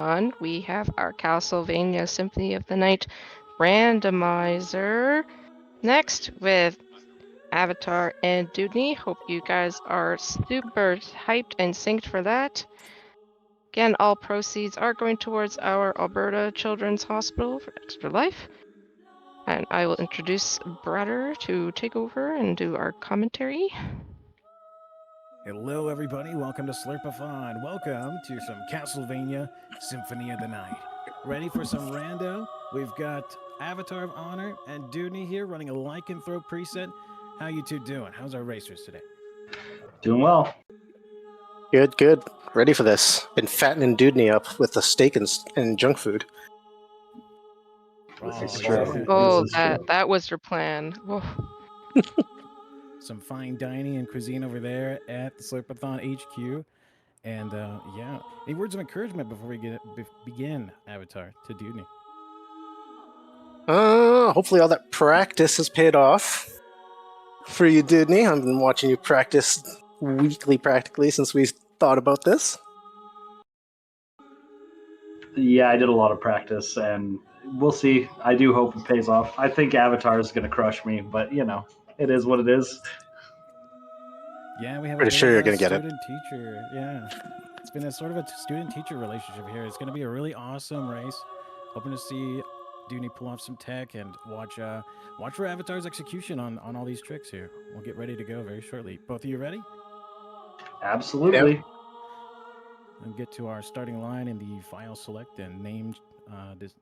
on, we have our Castlevania Symphony of the Night randomizer next with Avatar and dewdney. Hope you guys are super hyped and synced for that. Again, all proceeds are going towards our Alberta Children's Hospital for Extra Life. And I will introduce Bratter to take over and do our commentary. Hello, everybody. Welcome to Slurpathon. Welcome to some Castlevania Symphony of the Night. Ready for some rando? We've got Avatar of Honor and dewdney here running a lycanthrope preset. How you two doing? How's our racers today? Doing well. Good, good. Ready for this. Been fattening dewdney up with the steak and junk food. This is yeah. true. Oh, This is true. that was your plan. Whoa. Some fine dining and cuisine over there at the Slurpathon HQ. And yeah, any words of encouragement before we begin, Avatar, to dewdney? Hopefully all that practice has paid off for you, dewdney. I've been watching you practice weekly practically since we thought about this. Yeah, I did a lot of practice, and we'll see. I do hope it pays off. I think Avatar is going to crush me, but you know, it is what it is. Yeah, we have Pretty sure you're gonna get it. Student-teacher. Yeah, it's been a sort of a student-teacher relationship here. It's going to be a really awesome race. Hoping to see dewdney pull off some tech and watch for Avatar's execution on all these tricks here. We'll get ready to go very shortly. Both of you ready? Absolutely. Yep. And get to our starting line in the file select and name this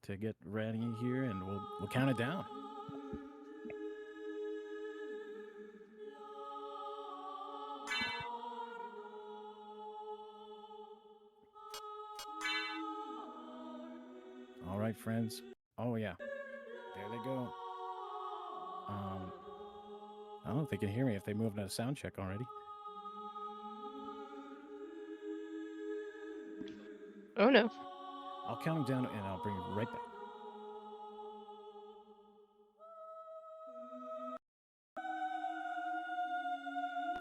to get ready here, and we'll count it down. All right, friends. Oh yeah, there they go. I don't know if they can hear me if they moved out of sound check already. Oh no. I'll count them down and I'll bring you right back.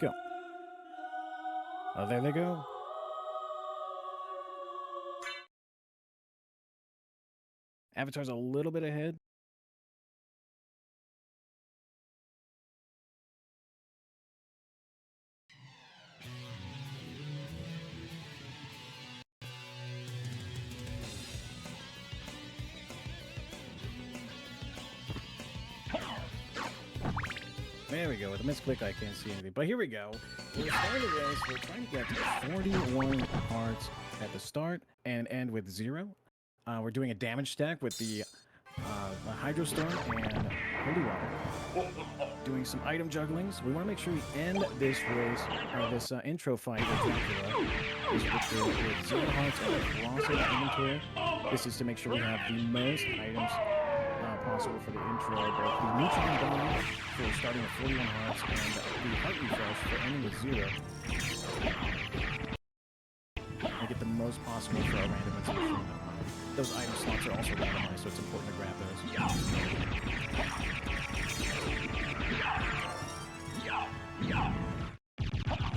Go. Oh, there they go. Avatar's a little bit ahead. There we go. With a misclick, I can't see anything. But here we go. We're starting the race. We're trying to get 41 hearts at the start and end with 0. We're doing a damage stack with the Hydro Storm and Holy Water. Doing some item jugglings. We want to make sure we end this race, or this intro fight with Dracula, with 0 hearts and loss of inventory. This is to make sure we have the most items possible for the intro, both the neutron bomb for starting with 41 hearts and the heart refresh for ending with 0. We get the most possible for our randomization. Those item slots are also randomized, so it's important to grab those.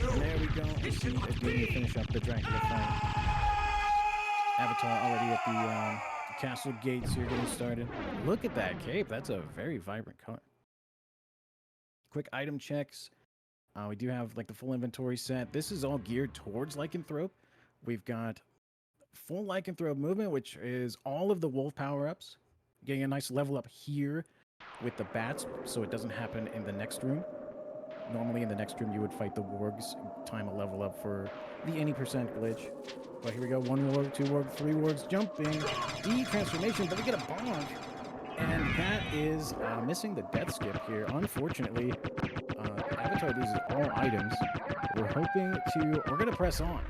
And there we go. Let's see if we can finish up the Dracula fight. Avatar already at the castle gates here getting started. Look at that cape. That's a very vibrant color. Quick item checks. We do have like the full inventory set. This is all geared towards lycanthrope. We've got full lycanthrope movement, which is all of the wolf power-ups. Getting a nice level up here with the bats, so it doesn't happen in the next room. Normally in the next room you would fight the wargs, time a level up for the any percent glitch. But here we go, 1 warg, 2 warg, 3 wargs, jumping, de-transformation, but we get a bonk. And that is missing the death skip here. Unfortunately, Avatar loses all items. We're gonna press on.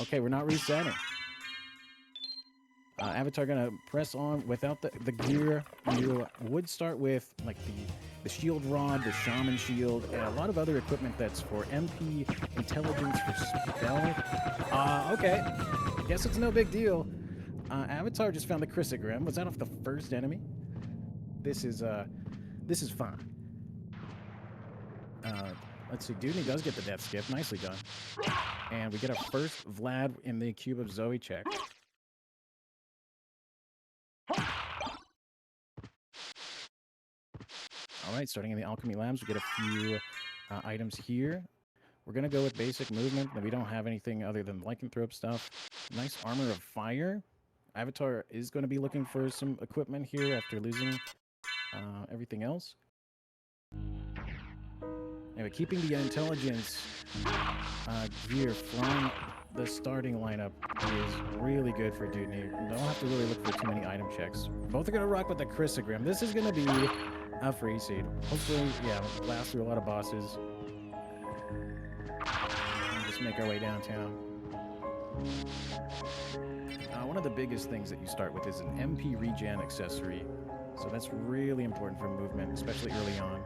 Okay, we're not resetting. Avatar gonna press on without the gear. You would start with like the shield rod, the shaman shield, and a lot of other equipment that's for MP, intelligence, for spell. Okay, guess it's no big deal. Avatar just found the Chrysogram. Was that off the first enemy? This is fine. Let's see. Dewdney does get the death skip. Nicely done. And we get our first Vlad in the Cube of Zoe check. All right, starting in the Alchemy Labs, we get a few items here. We're going to go with basic movement. We don't have anything other than lycanthrope stuff. Nice Armor of Fire. Avatar is going to be looking for some equipment here after losing everything else. Anyway, keeping the intelligence gear from the starting lineup is really good for Dewdney. Don't have to really look for too many item checks. Both are going to rock with the Chrysogram. This is going to be a free seed. Hopefully, yeah, blast through a lot of bosses. And just make our way downtown. One of the biggest things that you start with is an MP regen accessory. So that's really important for movement, especially early on.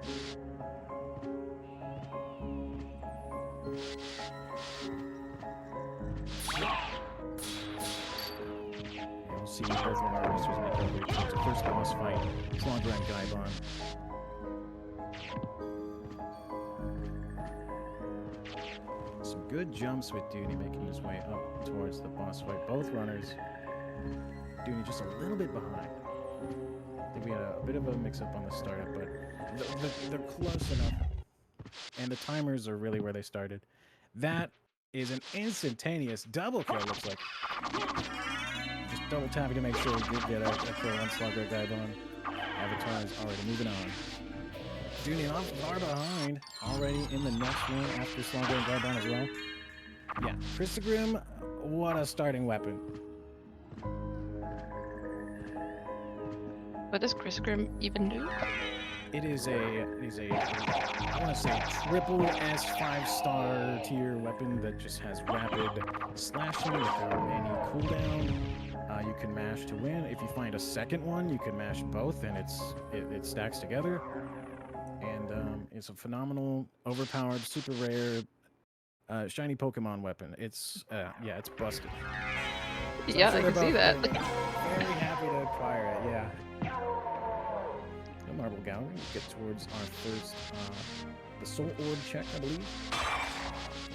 We'll see both of our racers make their way towards the first boss fight. Slogger and Gaibon. Some good jumps with Dewdney making his way up towards the boss fight. Both runners. Dewdney just a little bit behind. I think we had a bit of a mix-up on the startup, but they're close enough. And the timers are really where they started. That is an instantaneous double kill, looks like. Just double tapping to make sure we did get a kill on Slugger Gaibon. Avatar is already moving on. Dewdney not far behind, already in the next room after Slugger and Gaibon as well. Yeah, Chrysogram, what a starting weapon. What does Chrysogram even do? It is a I want to say triple S 5-star tier weapon that just has rapid slashing without any cooldown. You can mash to win. If you find a second one, you can mash both, and it stacks together. And it's a phenomenal, overpowered, super rare, shiny Pokemon weapon. It's yeah, it's busted. So Yeah, I can see that. Very happy to acquire it. Yeah. Marble Gallery. We'll get towards our first, the Soul Orb check, I believe.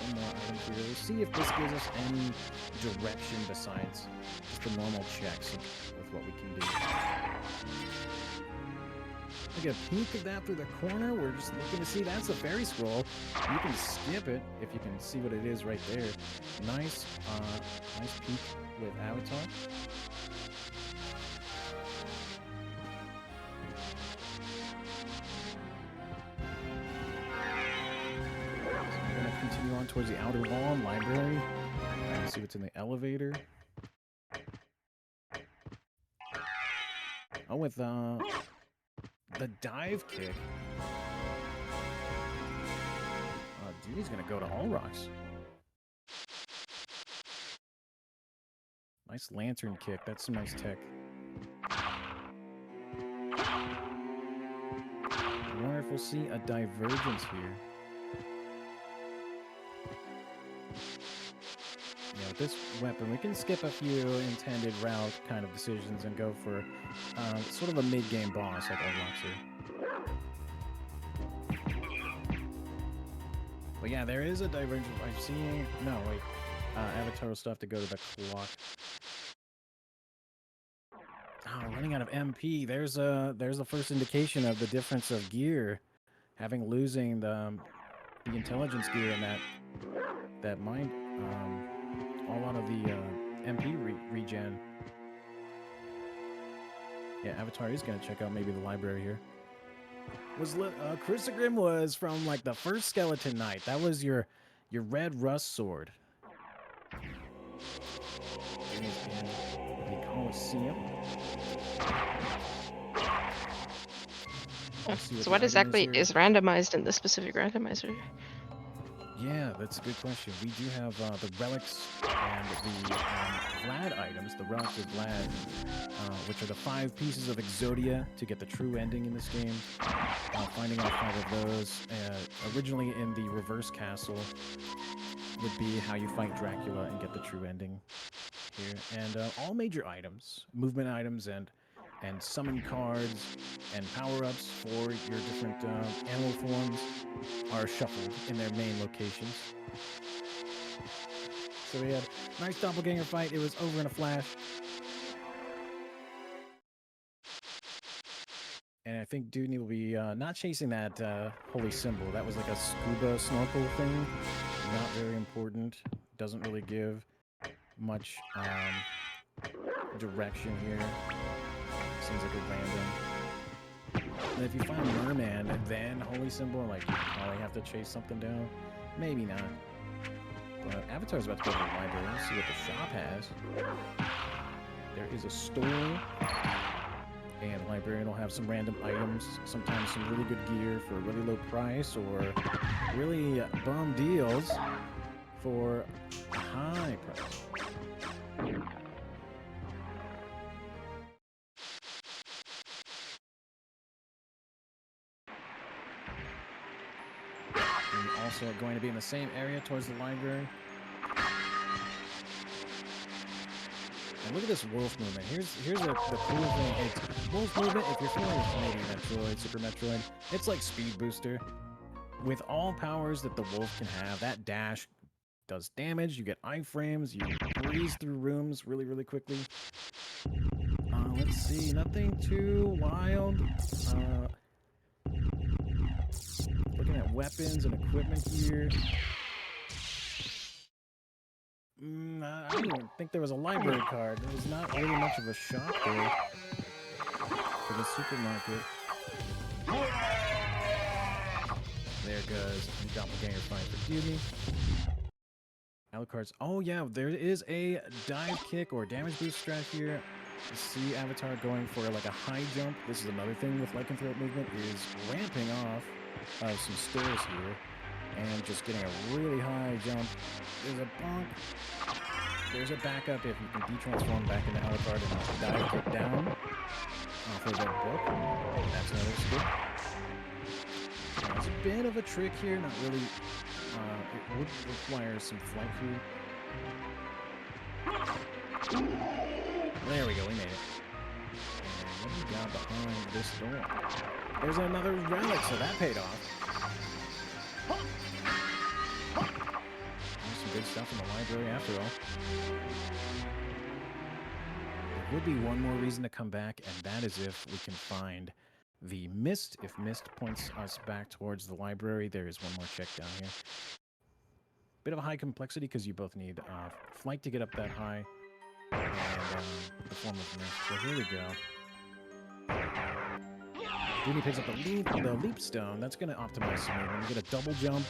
One more item here. We'll see if this gives us any direction besides just the normal checks with what we can do. We get a peek of that through the corner. We're just looking to see. That's a fairy scroll. You can skip it if you can see what it is right there. Nice, nice peek with Avatar. Continue on towards the outer wall and library. Let's see what's in the elevator. Oh, with the dive kick. Dewdney's gonna go to all rocks. Nice lantern kick. That's some nice tech. I wonder if we'll see a divergence here. Yeah, with this weapon, we can skip a few intended route kind of decisions and go for sort of a mid-game boss like Oldroxer. But yeah, there is a divergence. I'm seeing... No, wait. Avatar will still have to go to the clock. Oh, running out of MP. There's a first indication of the difference of gear. Losing the intelligence gear and that mind... a lot of the MP regen. Yeah, Avatar is gonna check out maybe the library here. Chrysogram was from like the first Skeleton Knight. That was your red rust sword. In the Colosseum. So what exactly is randomized in this specific randomizer? Yeah, that's a good question. We do have the relics and the Vlad items, the relics of Vlad, which are the 5 pieces of Exodia to get the true ending in this game. Finding all 5 of those, originally in the reverse castle, would be how you fight Dracula and get the true ending here. And all major items, movement items and summon cards, and power-ups for your different animal forms are shuffled in their main locations. So we had a nice doppelganger fight. It was over in a flash. And I think dewdney will be not chasing that holy symbol. That was like a scuba snorkel thing. Not very important. Doesn't really give much direction here. Seems like a random. And if you find merman and then holy symbol, like you probably have to chase something down. Maybe not. But Avatar's about to go to the library. Let's see what the shop has. There is a store. And the librarian will have some random items, sometimes some really good gear for a really low price, or really bomb deals for a high price. And also going to be in the same area towards the library. And look at this wolf movement. Here's the cool thing. It's wolf movement. If you're familiar with maybe Metroid, Super Metroid, it's like Speed Booster. With all powers that the wolf can have, that dash does damage. You get iframes. You breeze through rooms really, really quickly. Let's see. Nothing too wild. Looking at weapons and equipment here. I didn't even think there was a library card. There was not really much of a shop there for the supermarket. There goes the doppelganger fight for dewdney. Alucard's. Oh yeah, there is a dive kick or damage boost strat here. You see Avatar going for like a high jump. This is another thing with lycanthrope movement, is ramping off of some stairs here and just getting a really high jump. There's a bump. There's a backup if you can de-transform back into Alucard and dive kick down off of that book. That's another skill. It's a bit of a trick here, not really. It would require some flight here. There we go, we made it. And what do we got behind this door? There's another relic, so that paid off. There's some good stuff in the library after all. There would be one more reason to come back, and that is if we can find the mist. If mist points us back towards the library, there is one more check down here. Bit of a high complexity because you both need flight to get up that high, and the form of mist. So here we go. Dewdney picks up the leap stone. That's going to optimize some movement. We get a double jump,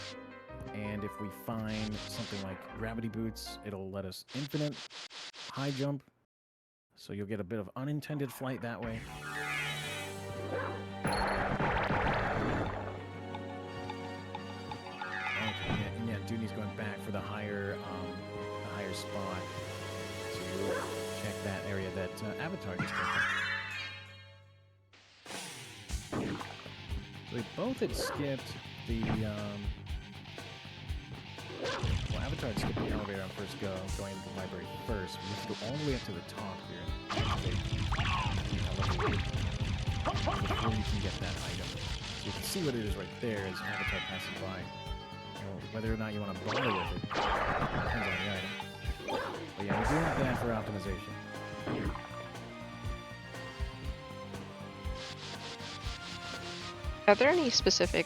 and if we find something like gravity boots, it'll let us infinite high jump. So you'll get a bit of unintended flight that way. Okay, yeah, Dewdney's going back for the higher spot. So we'll check that area that Avatar just came from. So we both had skipped the well, Avatar had skipped the elevator on first go, going into the library first. We have to go all the way up to the top here and activate the elevator before you can get that item. So you can see what it is right there as Avatar passes by. You know, whether or not you want to bother with it depends on the item. But yeah, we're doing that for optimization. Are there any specific,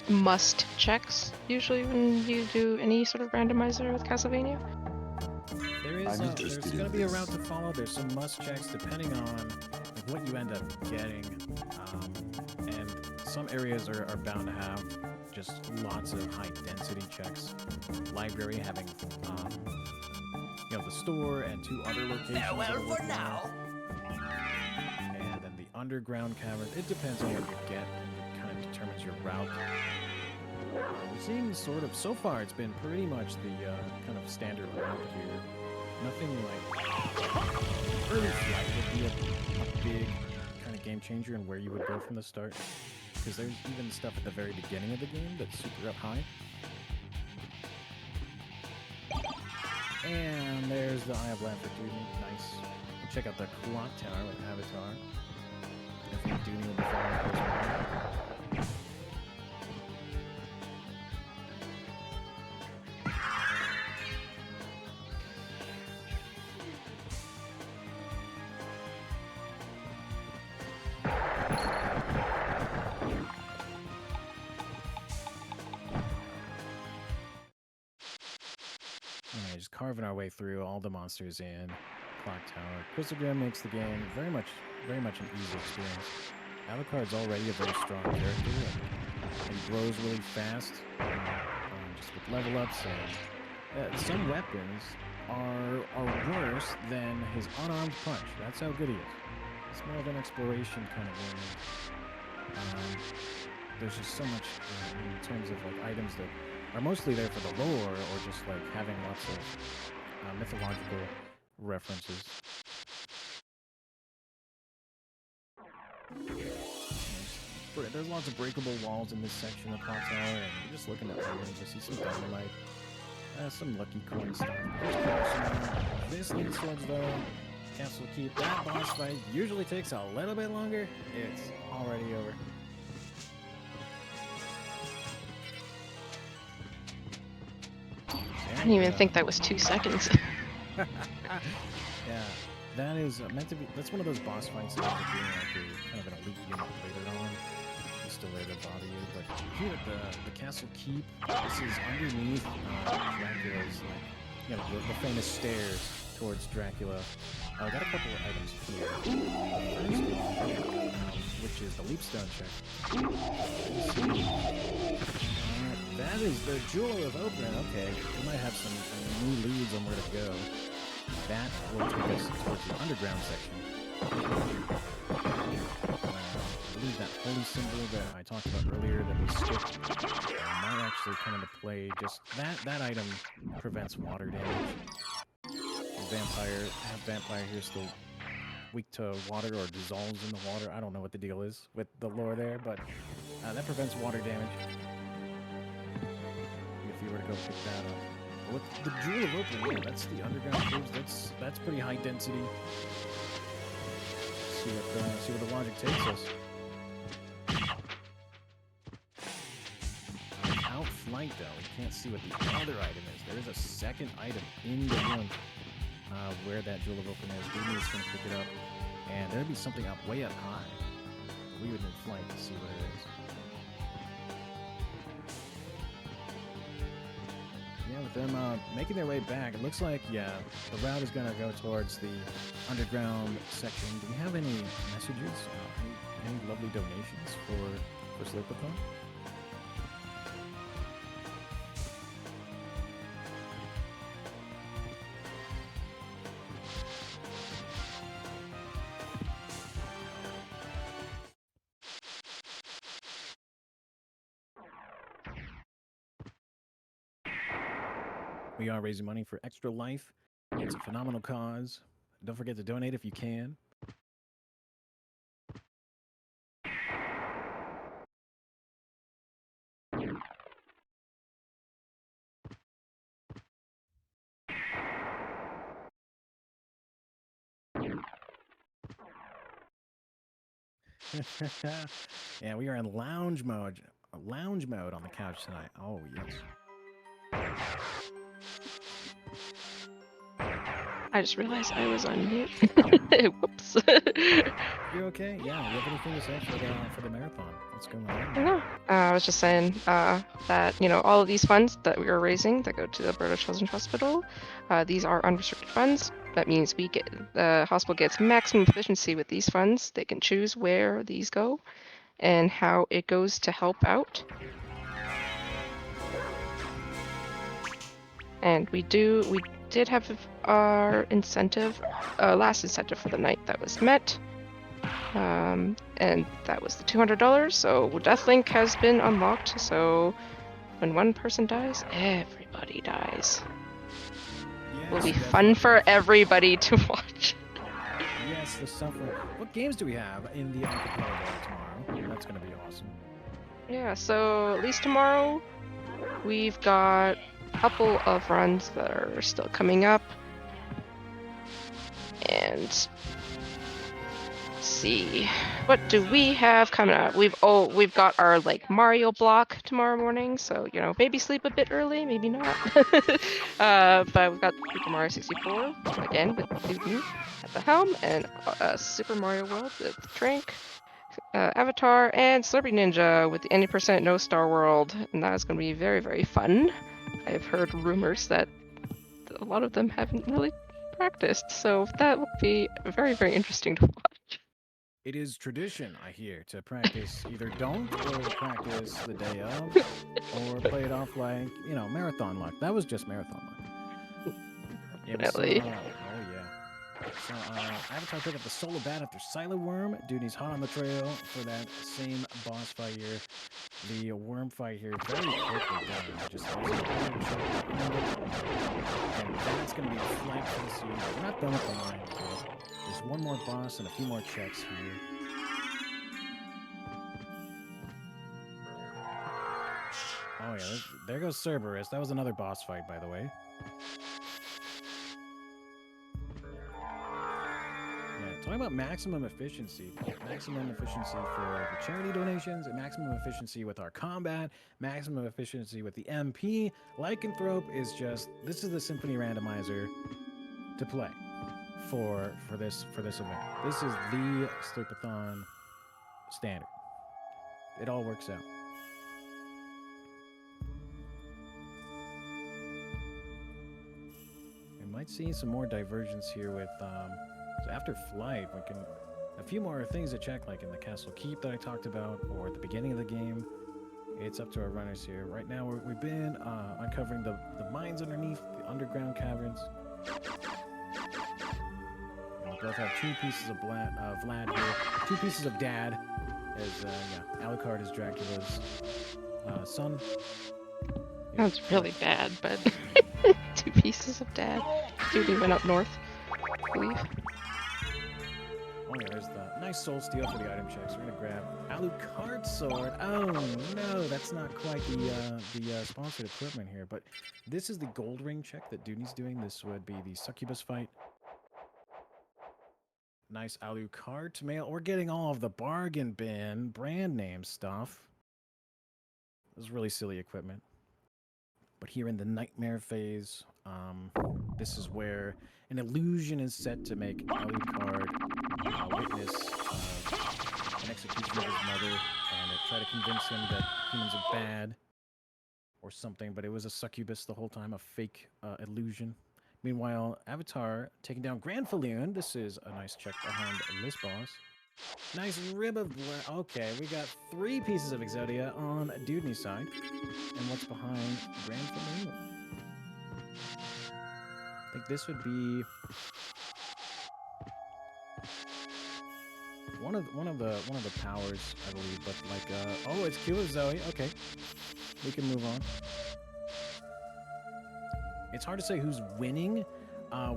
must checks usually when you do any sort of randomizer with Castlevania? There is there's going to be a route to follow. There's some must checks depending on what you end up getting, and some areas are bound to have just lots of high density checks. Library having the store and 2 other locations. Farewell for now. And then the underground caverns. It depends on what you get, and it kind of determines your route. We're seeing so far it's been pretty much the kind of standard route here. Nothing like early flight would be a big kind of game changer in where you would go from the start. Because there's even stuff at the very beginning of the game that's super up high. And there's the Eye of Land for Dewdney. Nice. Check out the clock tower with Avatar. If you Dewdney will be following close behind. Alright, just carving our way through all the monsters in Clock Tower. Crystal Gem makes the game very much an easy experience. Alucard's already a very strong character and grows really fast, just with level ups, and some weapons are worse than his unarmed punch. That's how good he is. It's more of an exploration kind of game. There's just so much in terms of like items that are mostly there for the lore, or just like having lots of mythological references. There's lots of breakable walls in this section of Clock Tower, and you're just looking at items. I see some dynamite, some lucky coin stuff. This leads towards the Castle Keep. That boss fight usually takes a little bit longer. It's already over. I didn't even think that was 2 seconds. Yeah, that is meant to be. That's one of those boss fights that ends up being like a kind of an elite unit later on. It's still there to bother you, but here at the Castle Keep, this is underneath Dracula's, like, the famous stairs towards Dracula. I got a couple of items here. The first one, which is the Leapstone check. That is the Jewel of Opening. Okay, we might have some new leads on where to go. That will take us towards the underground section. I believe that holy symbol that I talked about earlier that was skipped might actually come into play. Just that item prevents water damage. Vampire here still weak to water or dissolves in the water. I don't know what the deal is with the lore there, but that prevents water damage. If you were to go pick that up. With the Jewel of Opening, that's the underground caves. That's pretty high density. See where the logic takes us. Outflanked though, you can't see what the other item is. There is a second item in the room where that Jewel of Opening is. Dewdney is going to pick it up, and there'd be something up way up high. We would need flank to see what it is. Yeah, with them making their way back, it looks like, the route is going to go towards the underground section. Do we have any messages? Any lovely donations for Slurpathon? We are raising money for Extra Life. It's a phenomenal cause. Don't forget to donate if you can. Yeah, we are in lounge mode on the couch tonight. Oh, yes. I just realized I was on mute. Whoops. You okay? Yeah, you have anything to say for the marathon? What's going on? No. I was just saying that, all of these funds that we are raising that go to the British Children's Hospital, these are unrestricted funds. That means the hospital gets maximum efficiency with these funds. They can choose where these go and how it goes to help out. And we did have our incentive, last incentive for the night that was met. And that was the $200. So Deathlink has been unlocked. So when one person dies, everybody dies. Yes, Will be fun for everybody to watch. Yes, the suffering. What games do we have in the acapella tomorrow? That's gonna be awesome. Yeah, so at least tomorrow we've got a couple of runs that are still coming up. And see. What do we have coming up? We've got our like Mario block tomorrow morning, so you know, maybe sleep a bit early, maybe not. But we've got Super Mario 64 again with Dewdney at the helm, and Super Mario World with Drink, Avatar, and Slurpy Ninja with the any percent no Star World, and that is going to be very, very fun. I've heard rumors that a lot of them haven't really practiced, so that will be very, very interesting to watch. It is tradition, I hear, to practice either don't or practice the day of, or play it off like, you know, marathon luck. That was just marathon luck. Yeah, we saw, Definitely. oh yeah. So, Avatar picked up the solo bat after Silo Worm. Dewdney's hot on the trail for that same boss fight here. The worm fight here very quickly done. Just using iron check behind it. And that's going to be a flank for the scene. We're not done with the line yet. There's one more boss and a few more checks here. Oh yeah, there goes Cerberus. That was another boss fight, by the way. Talking about maximum efficiency. Maximum efficiency for the charity donations, and maximum efficiency with our combat, maximum efficiency with the MP. Lycanthrope is just, this is the Symphony Randomizer to play for this event. This is the Slurpathon standard. It all works out. We might see some more divergence here with so after flight, we can a few more things to check, like in the castle keep that I talked about, or at the beginning of the game. It's up to our runners here. Right now, we've been uncovering the mines underneath the underground caverns. And we both have 2 pieces of Vlad here, 2 pieces of Dad, as yeah, Alucard is Dracula's son. Sounds really bad, but 2 pieces of Dad. Dewdney went up north, I believe. Oh yeah, there's the nice soul steal for the item checks. We're gonna grab Alucard's sword. Oh no, that's not quite the sponsored equipment here, but this is the gold ring check that Dewdney's doing. This would be the succubus fight. Nice Alucard mail. We're getting all of the bargain bin brand name stuff. This is really silly equipment. But here in the nightmare phase, this is where an illusion is set to make Alucard witness an execution of his mother, and try to convince him that humans are bad or something, but it was a succubus the whole time, a fake illusion. Meanwhile, Avatar taking down Grand Falloon. This is a nice check behind this boss. Nice rib of okay, we got 3 pieces of Exodia on Dewdney's side. And what's behind Grand Falloon? I think this would be one of the powers, I believe, but like oh, it's Q of Zoe. Okay. We can move on. It's hard to say who's winning.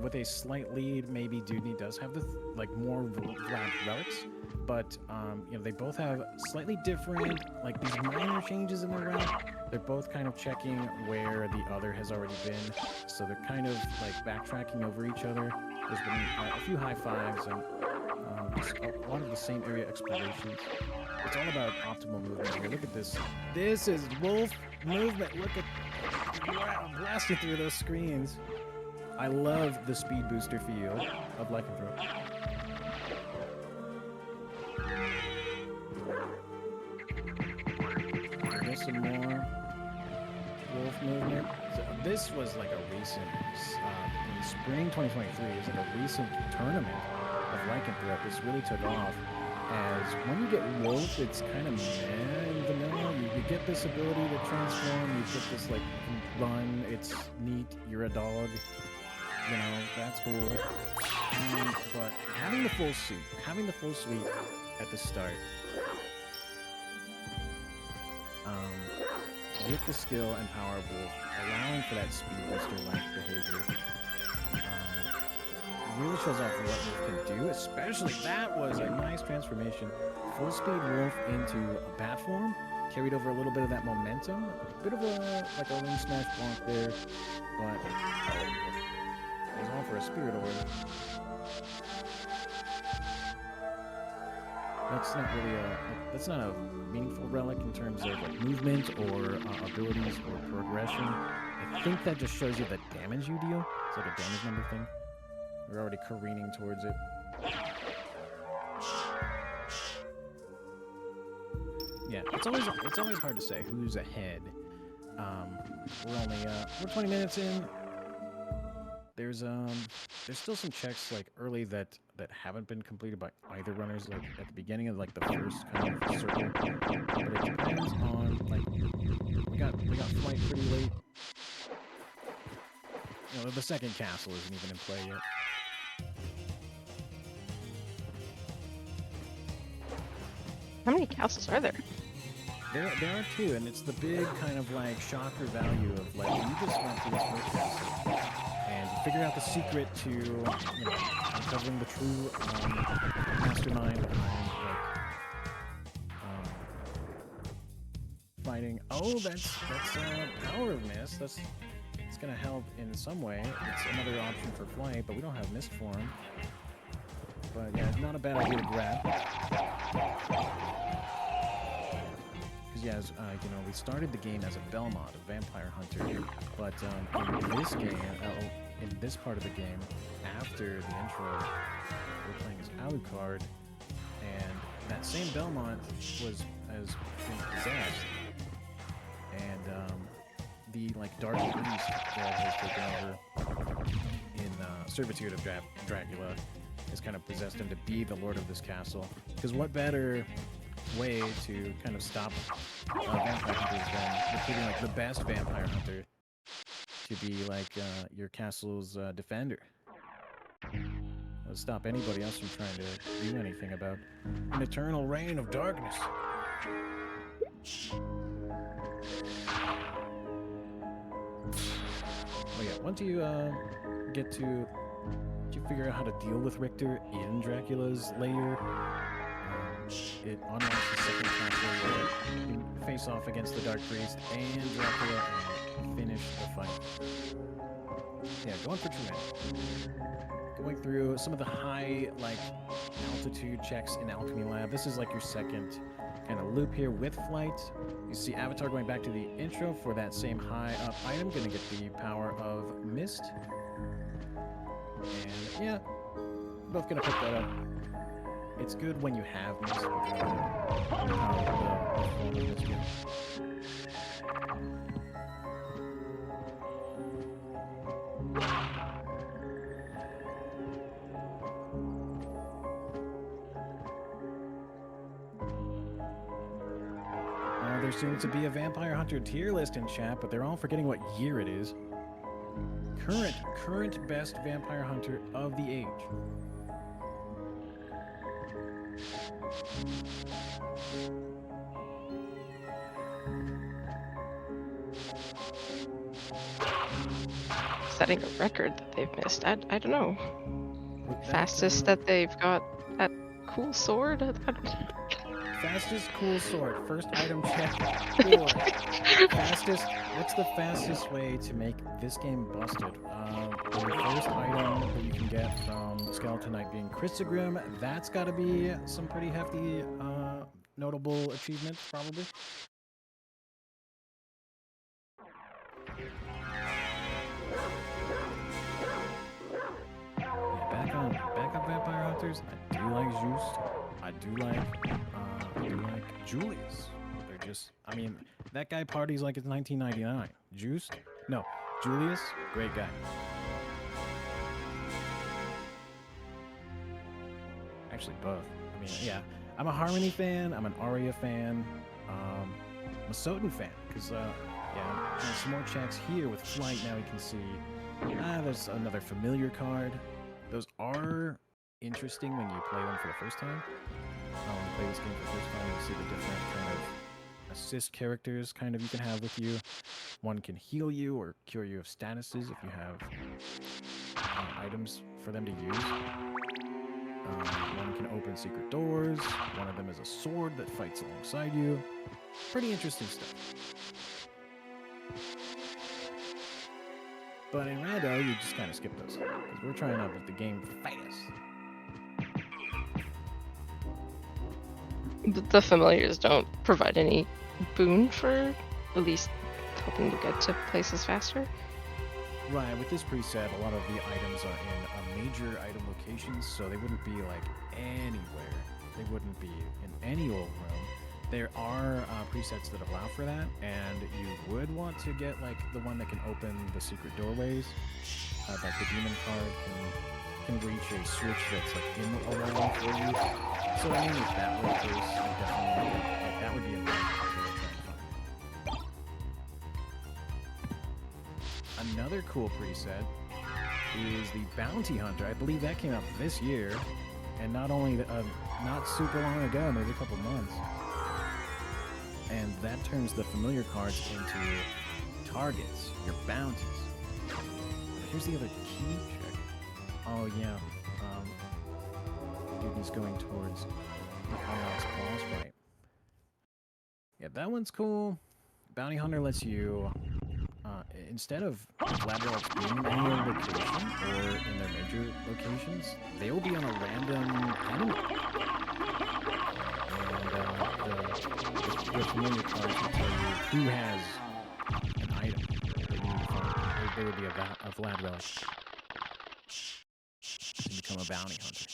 With a slight lead, maybe Dewdney does have the like more Vlad relics, but you know, they both have slightly different, like these minor changes in their round. They're both kind of checking where the other has already been, so they're kind of like backtracking over each other. There's been a few high fives and just a lot of the same area explorations. It's all about optimal movement here. Look at this. This is wolf movement. Look at blasting through those screens. I love the speed booster feel of Lycanthrope. There's some more wolf movement. So this was like a recent, in spring 2023, it was like a recent tournament of Lycanthrope. This really took off. As when you get wolf, it's kind of meh in vanilla. You get this ability to transform, you get this like run, it's neat, you're a dog. You know, that's cool. But having the full suite at the start, with the skill and power of Wolf, allowing for that speed booster-like behavior, really shows off what Wolf can do. Especially, that was a nice transformation. Full speed Wolf into a bat form, carried over a little bit of that momentum. A bit of a like a wing smash bonk there, but. He's on for a spirit orb. that's not really that's not a meaningful relic in terms of like movement or abilities or progression. I think that just shows you the damage you deal. It's like a damage number thing. We're already careening towards it. Yeah, it's always hard to say who's ahead. We're 20 minutes in. There's still some checks like early that haven't been completed by either runners, like at the beginning of like the first kind of circle. But it depends on like we got flight pretty late. You know, the second castle isn't even in play yet. How many castles are there? There are two, and it's the big kind of like shocker value of like you just went through this first castle and you figure out the secret to uncovering the true mastermind behind fighting. Oh, that's power of mist. It's gonna help in some way. It's another option for flight, but we don't have mist form. But yeah, it's not a bad idea to grab. Yeah, we started the game as a Belmont, a vampire hunter, but in this game, in this part of the game, after the intro, we're playing as Alucard, and that same Belmont has been possessed, and the like dark priest that has taken over in Servitude of Dracula has kind of possessed him to be the lord of this castle. Because what better way to kind of stop vampire hunters than recruiting like the best vampire hunter to be like your castle's defender. It'll stop anybody else from trying to do anything about an eternal reign of darkness. Oh yeah, once you figure out how to deal with Richter in Dracula's lair, it unlocks the second castle where you can face off against the Dark Priest and Dracula and finish the fight. Yeah, going for true. Going through some of the high, like, altitude checks in Alchemy Lab. This is like your second kind of loop here with flight. You see Avatar going back to the intro for that same high up item. Gonna get the power of Mist. And yeah, both gonna pick that up. It's good when you have Mist. There seems to be a Vampire Hunter tier list in chat, but they're all forgetting what year it is. Current best Vampire Hunter of the age. Setting a record that they've missed. I don't know. Fastest that they've got that cool sword? Fastest cool sword. First item check. Cool. Fastest. What's the fastest way to make this game busted? The first item that you can get from Skeleton Knight being Chrysogrim. That's got to be some pretty hefty, notable achievement, probably. Yeah, back on Vampire Hunters. I do like Just. I do like Julius. They're just, I mean, that guy parties like it's 1999. Just? No. Julius? Great guy. Actually, both. I mean, yeah. I'm a Harmony fan. I'm an Arya fan. I'm a SOTN fan. Because, yeah, there's some more checks here with Flight. Now we can see, there's another familiar card. Those are interesting when you play them for the first time. When you play this game for the first time, you'll see the different kind of assist characters kind of you can have with you. One can heal you or cure you of statuses if you have items for them to use. One can open secret doors. One of them is a sword that fights alongside you. Pretty interesting stuff. But in Rando, you just kind of skip those, because we're trying to let the game fight us. The familiars don't provide any boon for at least helping you get to places faster. Right, with this preset, a lot of the items are in major item locations, so they wouldn't be like anywhere. They wouldn't be in any old room. There are presets that allow for that, and you would want to get like the one that can open the secret doorways. Like the demon card can reach a switch that's like in the around for you. So I mean, if that were the case, I definitely like that would be a nice to try and find. Another cool preset is the Bounty Hunter. I believe that came out this year, and not only not super long ago, maybe a couple months. And that turns the familiar cards into targets, your bounties. Here's the other key check. Oh yeah, dude, he's going towards the Unlock's boss fight. Yeah, that one's cool. Bounty Hunter lets you, instead of Labrox being in any other location or in their major locations, they will be on a random enemy. And the familiar cards will tell you who has an item that you need to find. They would be a Vlad relic to become a bounty hunter.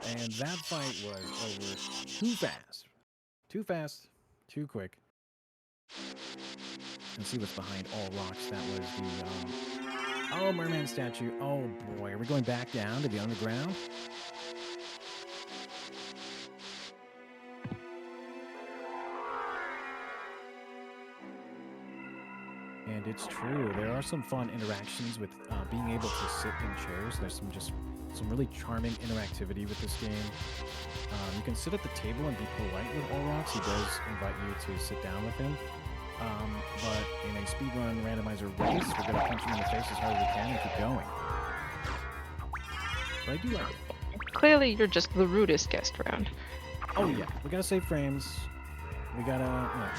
And that fight was over too fast. Too fast, too quick. And see what's behind all rocks. That was the, oh, merman statue. Oh boy, are we going back down to the underground? And it's true. There are some fun interactions with being able to sit in chairs. There's some really charming interactivity with this game. You can sit at the table and be polite with Olrox. He does invite you to sit down with him. But in a speedrun randomizer race, we're going to punch him in the face as hard as we can and keep going. But I do like it. Clearly, you're just the rudest guest around. Oh yeah, we gotta save frames. We gotta, you know,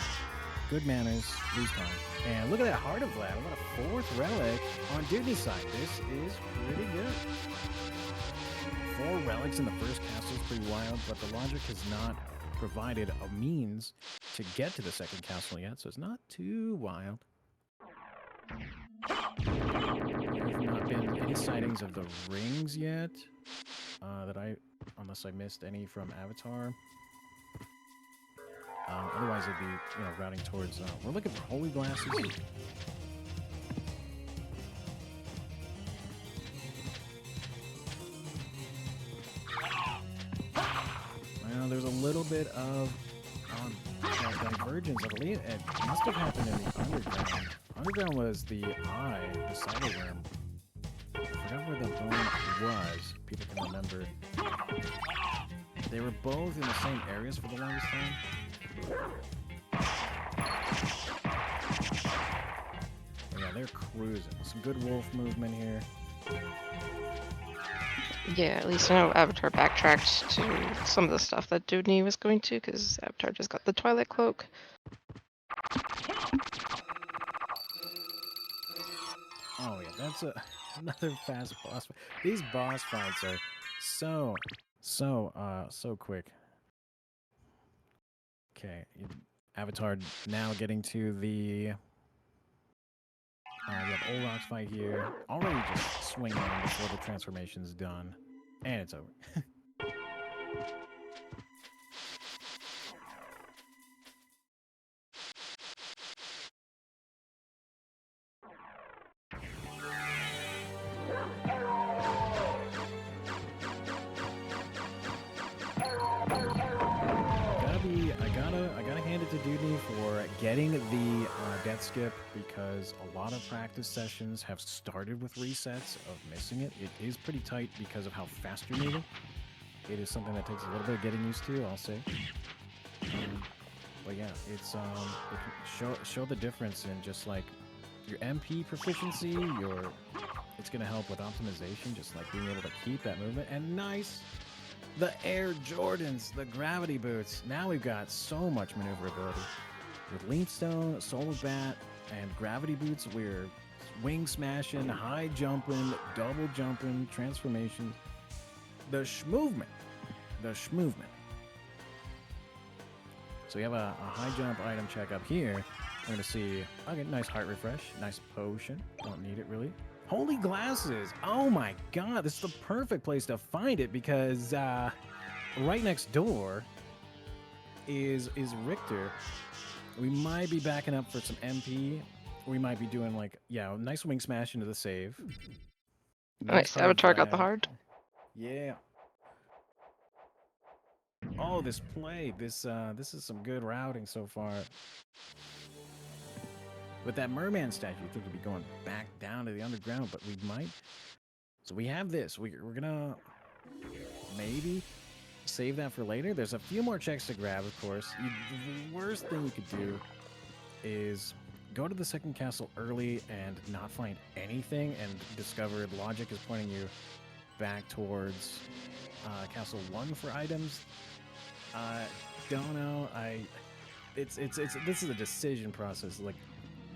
good manners, lose time. And look at that Heart of Vlad. What a fourth relic on dewdney's side. This is pretty good. 4 relics in the first castle is pretty wild, but the logic has not provided a means to get to the second castle yet, so it's not too wild. There have not been any sightings of the rings yet, unless I missed any from Avatar. Otherwise, it'd be, you know, routing towards. We're looking for holy glasses. Well, there's a little bit of divergence. I believe it must have happened in the underground. Underground was the eye, the cyber worm. I forgot where the bone was. People can remember. They were both in the same areas for the longest time. Yeah, they're cruising. Some good wolf movement here. Yeah, at least I know Avatar backtracked to some of the stuff that dewdney was going to, because Avatar just got the Twilight Cloak. Oh yeah, that's another fast boss fight. These boss fights are so quick. Okay, Avatar now getting to the you have Olrox fight here. Already just swinging on before the transformation's done. And it's over. I gotta hand it to dewdney for getting the death skip, because a lot of practice sessions have started with resets of missing it. It is pretty tight because of how fast you're moving. It is something that takes a little bit of getting used to, I'll say. But yeah, it's it can show the difference in just like your MP proficiency. It's gonna help with optimization, just like being able to keep that movement. And nice. The Air Jordans, the gravity boots. Now we've got so much maneuverability. With Leanstone, Solar Bat, and gravity boots, we're wing smashing, high jumping, double jumping, transformations. the schmovement. The schmovement. So we have a high jump item check up here. We're going to see, okay, nice heart refresh, nice potion. Don't need it really. Holy glasses! Oh my god, this is the perfect place to find it because right next door is Richter. We might be backing up for some MP. We might be doing like, yeah, a nice wing smash into the save. Nice, Avatar got the hard. Yeah. Oh, this play. This is some good routing so far. With that merman statue, you think we'd be going back down to the underground, but we might. So we have this. We're gonna maybe save that for later. There's a few more checks to grab, of course. The worst thing you could do is go to the second castle early and not find anything and discover logic is pointing you back towards Castle 1 for items. Don't know. This is a decision process, like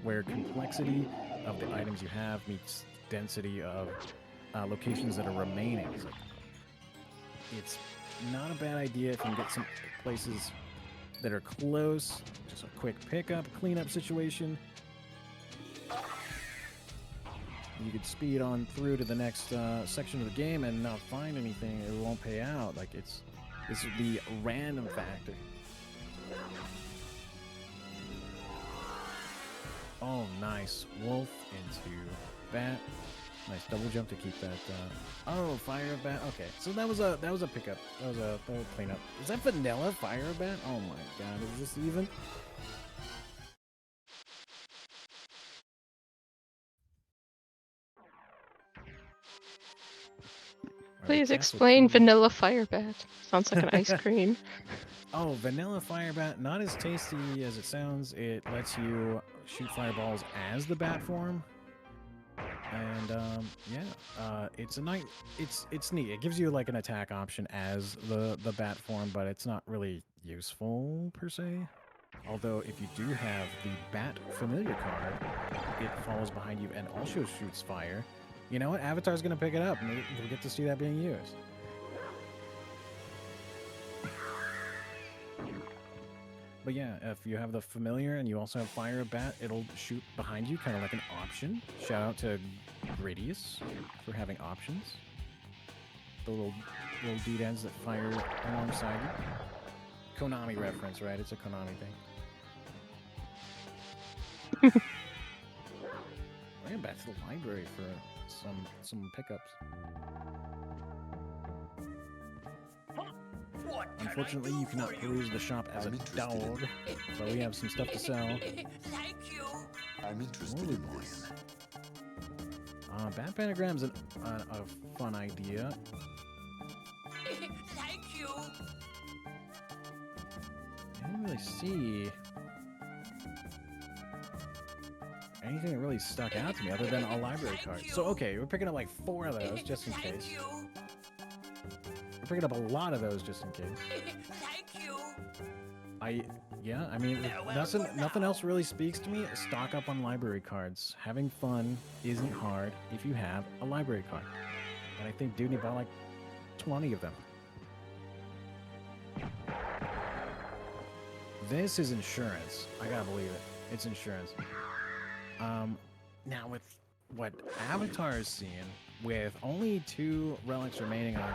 where complexity of the items you have meets density of locations that are remaining. So it's not a bad idea if you can get some places that are close. Just a quick pickup, cleanup situation. You could speed on through to the next section of the game and not find anything. It won't pay out. Like this is the random factor. Oh, nice. Wolf into bat. Nice double jump to keep that. Oh, fire bat. Okay, so that was a pickup. That was a cleanup. Is that vanilla fire bat? Oh my god, is this even? Please explain vanilla fire bat. Sounds like an ice cream. Oh, vanilla fire bat, not as tasty as it sounds. It lets you shoot fireballs as the bat form. And yeah, it's neat. It gives you like an attack option as the bat form, but it's not really useful per se. Although if you do have the bat familiar card, it follows behind you and also shoots fire. You know what? Avatar's gonna pick it up, and we'll get to see that being used. But yeah, if you have the familiar and you also have fire bat, it'll shoot behind you, kind of like an option. Shout out to Gradius for having options. The little doodads that fire alongside you. Konami reference, right? It's a Konami thing. We're going back to the library for some pickups. Unfortunately, you cannot peruse the shop as a dog, but we have some stuff to sell. Thank you. I'm interested in this. Bat Panagram's a fun idea. Thank you. I didn't really see anything that really stuck out to me other than a library card. So, okay, we're picking up like 4 of those just in case. Thank you. We're picking up a lot of those just in case. Thank you. Yeah, I mean, nothing else really speaks to me. Stock up on library cards. Having fun isn't hard if you have a library card. And I think dewdney bought like 20 of them. This is insurance. I gotta believe it. It's insurance. Now with what Avatar is seeing, with only 2 relics remaining on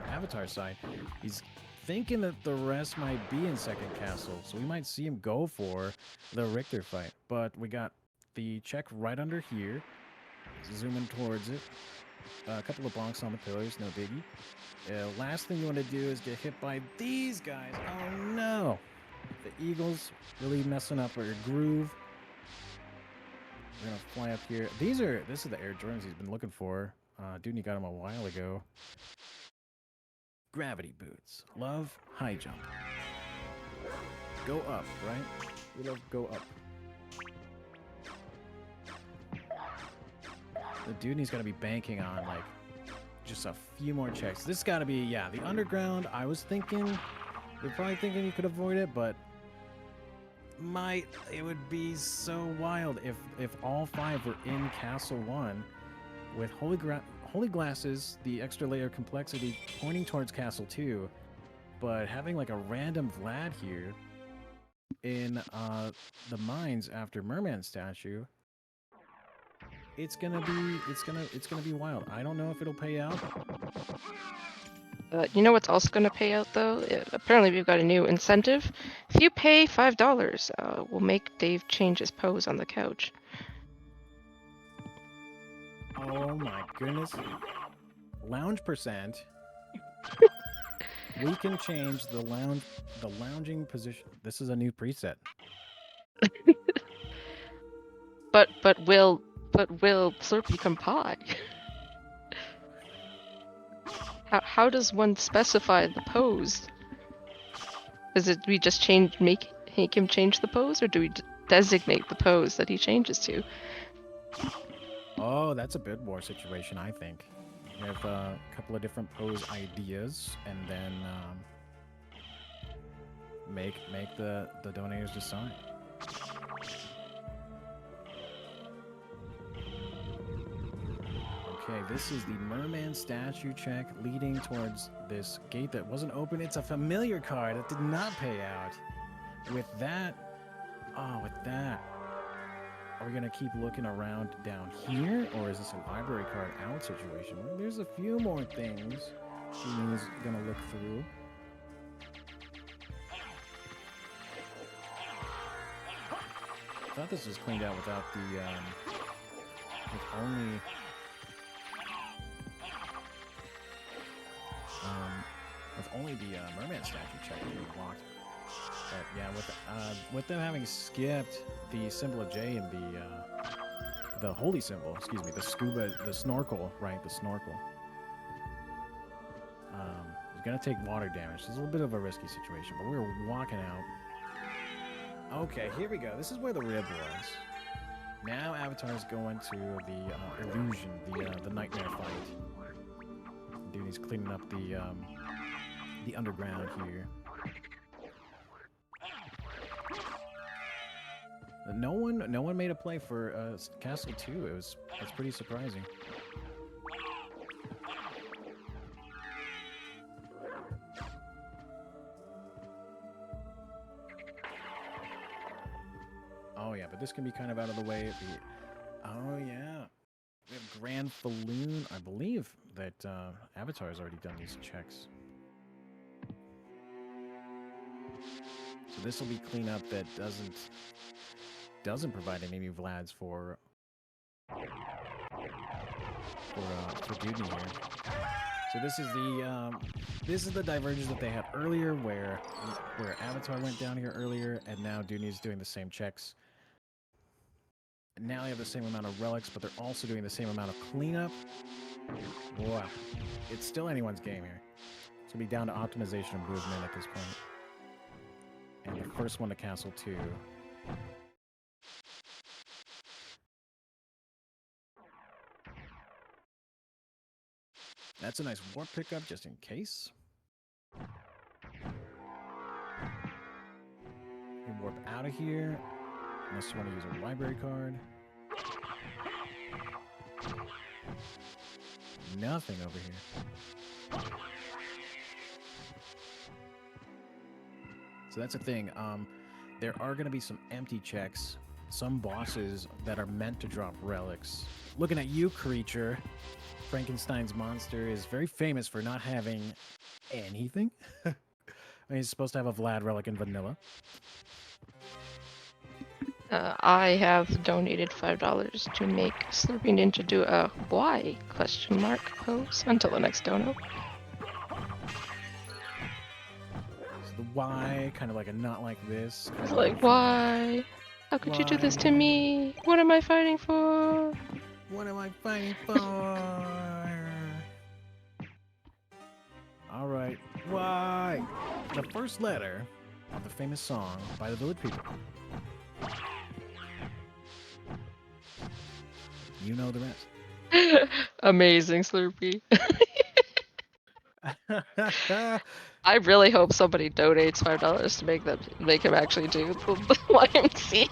Avatar's side, he's thinking that the rest might be in second castle, so we might see him go for the Richter fight. But we got the check right under here, zooming towards it. A couple of bonks on the pillars, no biggie. Last thing you want to do is get hit by these guys. Oh no! The Eagles really messing up our groove. We're gonna fly up here. This is the Air Jordans he's been looking for. Dewdney got him a while ago. Gravity boots. Love high jump. Go up, right? We love go up. The Dewdney's gotta be banking on like just a few more checks. This gotta be, yeah, the underground. I was thinking, you're probably thinking you could avoid it, but it would be so wild if all 5 were in Castle 1 with Holy Holy Glasses, the extra layer of complexity pointing towards Castle 2, but having like a random Vlad here in the mines after Merman statue, it's gonna be wild. I don't know if it'll pay out. You know what's also going to pay out though? Apparently we've got a new incentive. If you pay $5, we'll make Dave change his pose on the couch. Oh my goodness. Lounge percent. We can change the lounging position. This is a new preset. But will Slurpee comply? How does one specify the pose? Is it we just make him change the pose, or do we designate the pose that he changes to? Oh, that's a bid war situation, I think. We have a couple of different pose ideas, and then make the donators decide. Okay, this is the merman statue check leading towards this gate that wasn't open. It's a familiar card that did not pay out. With that, are we gonna keep looking around down here, or is this a library card out situation? Well, there's a few more things he's gonna look through. I thought this was cleaned out without the with only the merman statue check being blocked. But yeah, with them having skipped the symbol of J and the holy symbol, excuse me, the snorkel, right? The snorkel. It's gonna take water damage. It's a little bit of a risky situation, but we're walking out. Okay, here we go. This is where the rib was. Now Avatar's going to the illusion, the nightmare fight. Dude, he's cleaning up the underground here. No one made a play for Castle 2. It's pretty surprising. Oh yeah, but this can be kind of out of the way. Oh yeah, we have Grand Falloon. I believe that Avatar has already done these checks. So this will be cleanup that doesn't provide any new Vlads for dewdney here. So this is the divergence that they had earlier, where Avatar went down here earlier, and now dewdney's doing the same checks. And now they have the same amount of relics, but they're also doing the same amount of cleanup. Wow, it's still anyone's game here. It's gonna be down to optimization and movement at this point. And the first one to Castle 2. That's a nice warp pickup just in case. You can warp out of here unless you want to use a library card. Nothing over here. So that's the thing. There are going to be some empty checks. Some bosses that are meant to drop relics. Looking at you, creature. Frankenstein's monster is very famous for not having anything. I mean, he's supposed to have a Vlad relic in vanilla. I have donated $5 to make Slurpee Ninja do a why ? Pose until the next dono. So the why, kind of like a not like this. It's like, why? How could you do this to me? What am I fighting for? What am I fighting for? All right, why? The first letter of the famous song by the Village People. You know the rest. Amazing, Slurpee. I really hope somebody donates $5 to make him actually do the YMCA.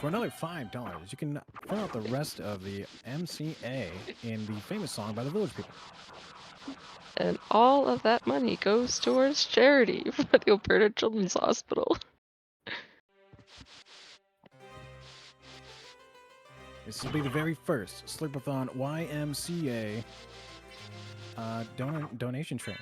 For another $5, you can fill out the rest of the MCA in the famous song by the Village People. And all of that money goes towards charity for the Alberta Children's Hospital. This will be the very first Slurpathon YMCA donation train.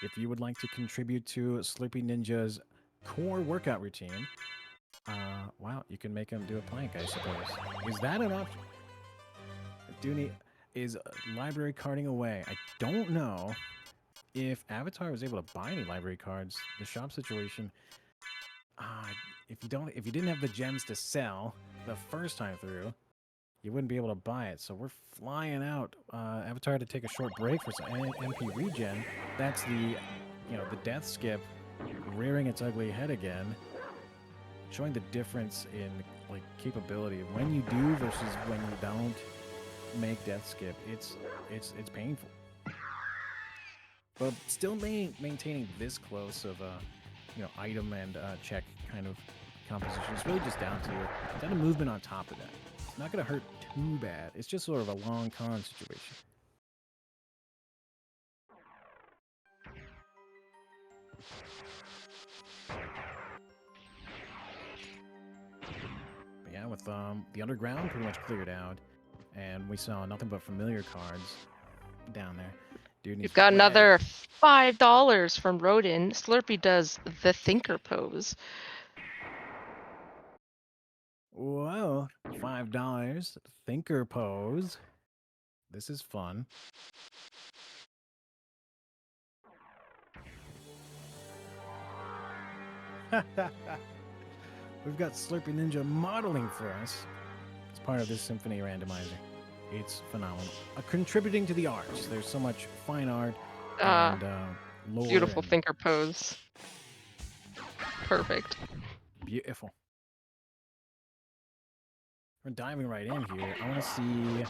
If you would like to contribute to Slurpee Ninja's core workout routine, wow, you can make him do a plank, I suppose. Is that an option? Dewdney is library carding away. I don't know if Avatar was able to buy any library cards. The shop situation, if you didn't have the gems to sell the first time through, you wouldn't be able to buy it. So we're flying out. Avatar had to take a short break for some MP regen. That's the death skip rearing its ugly head again, showing the difference in like capability when you do versus when you don't make death skip. It's painful, but still maintaining this close of item and check kind of composition. It's really just down to movement on top of that. It's not going to hurt too bad. It's just sort of a long con situation. But yeah, with the underground pretty much cleared out, and we saw nothing but familiar cards down there. Dude, You've got another $5 from Rodin. Slurpee does the thinker pose. Whoa, $5. Thinker pose. This is fun. We've got Slurpee Ninja modeling for us as part of this symphony randomizer. It's phenomenal. Contributing to the arts. There's so much fine art and lore. Beautiful and thinker pose. Perfect. beautiful. We're diving right in here. I want to see...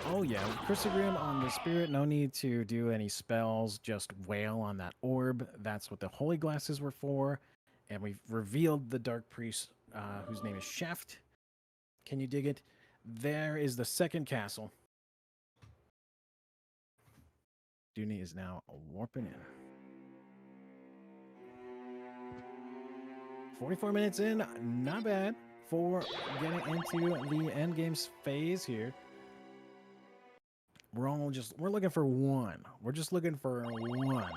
Oh yeah, Chrysogrim on the spirit. No need to do any spells. Just wail on that orb. That's what the holy glasses were for. And we've revealed the Dark Priest, whose name is Shaft. Can you dig it? There is the second castle. Dewdney is now warping in. 44 minutes in, not bad for getting into the end games phase here. We're looking for one. We're just looking for one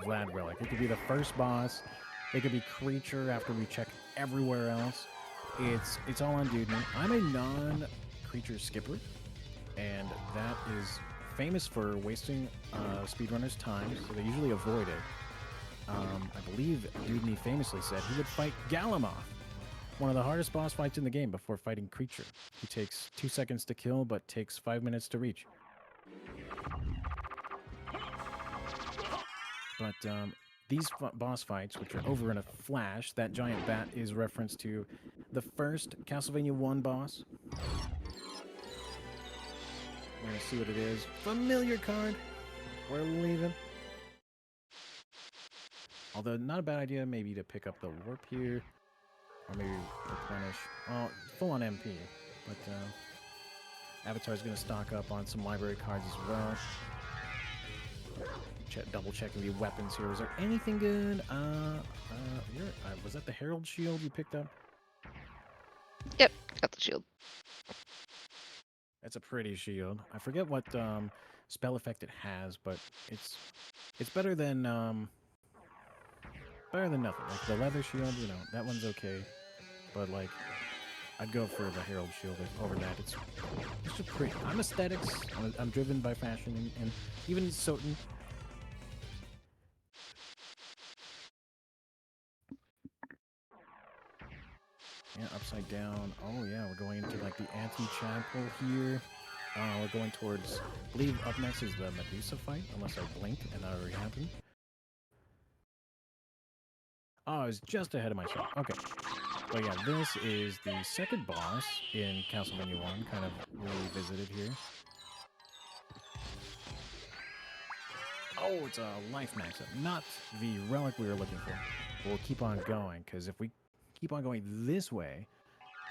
Vlad relic. It could be the first boss. It could be creature after we check everywhere else. It's all on Dewdney. I'm a non-creature skipper, and that is famous for wasting speedrunners' time, so they usually avoid it. I believe Dewdney famously said he would fight Galamoth, one of the hardest boss fights in the game, before fighting creature. He takes 2 seconds to kill, but takes 5 minutes to reach. But these boss fights, which are over in a flash, that giant bat is reference to the first Castlevania 1 boss. We're going to see what it is. Familiar card. We're leaving. Although, not a bad idea maybe to pick up the warp here. Or maybe replenish. Well, full on MP. But Avatar's going to stock up on some library cards as well. Double checking the weapons here. Was there anything good? Was that the Herald Shield you picked up? Yep, got the shield. That's a pretty shield. I forget what spell effect it has, but it's better than nothing. Like the leather shield, that one's okay. But like, I'd go for the Herald Shield over that. It's just pretty. I'm aesthetics. I'm driven by fashion, and even SOTN. Yeah, upside down. Oh yeah, we're going into like the anti-chapel here. We're going towards, I believe up next is the Medusa fight, unless I blinked and that already happened. Oh, I was just ahead of myself. Okay. But yeah, this is the second boss in Castlevania 1, kind of revisited here. Oh, it's a life max up, not the relic we were looking for. We'll keep on going, because if we keep on going this way,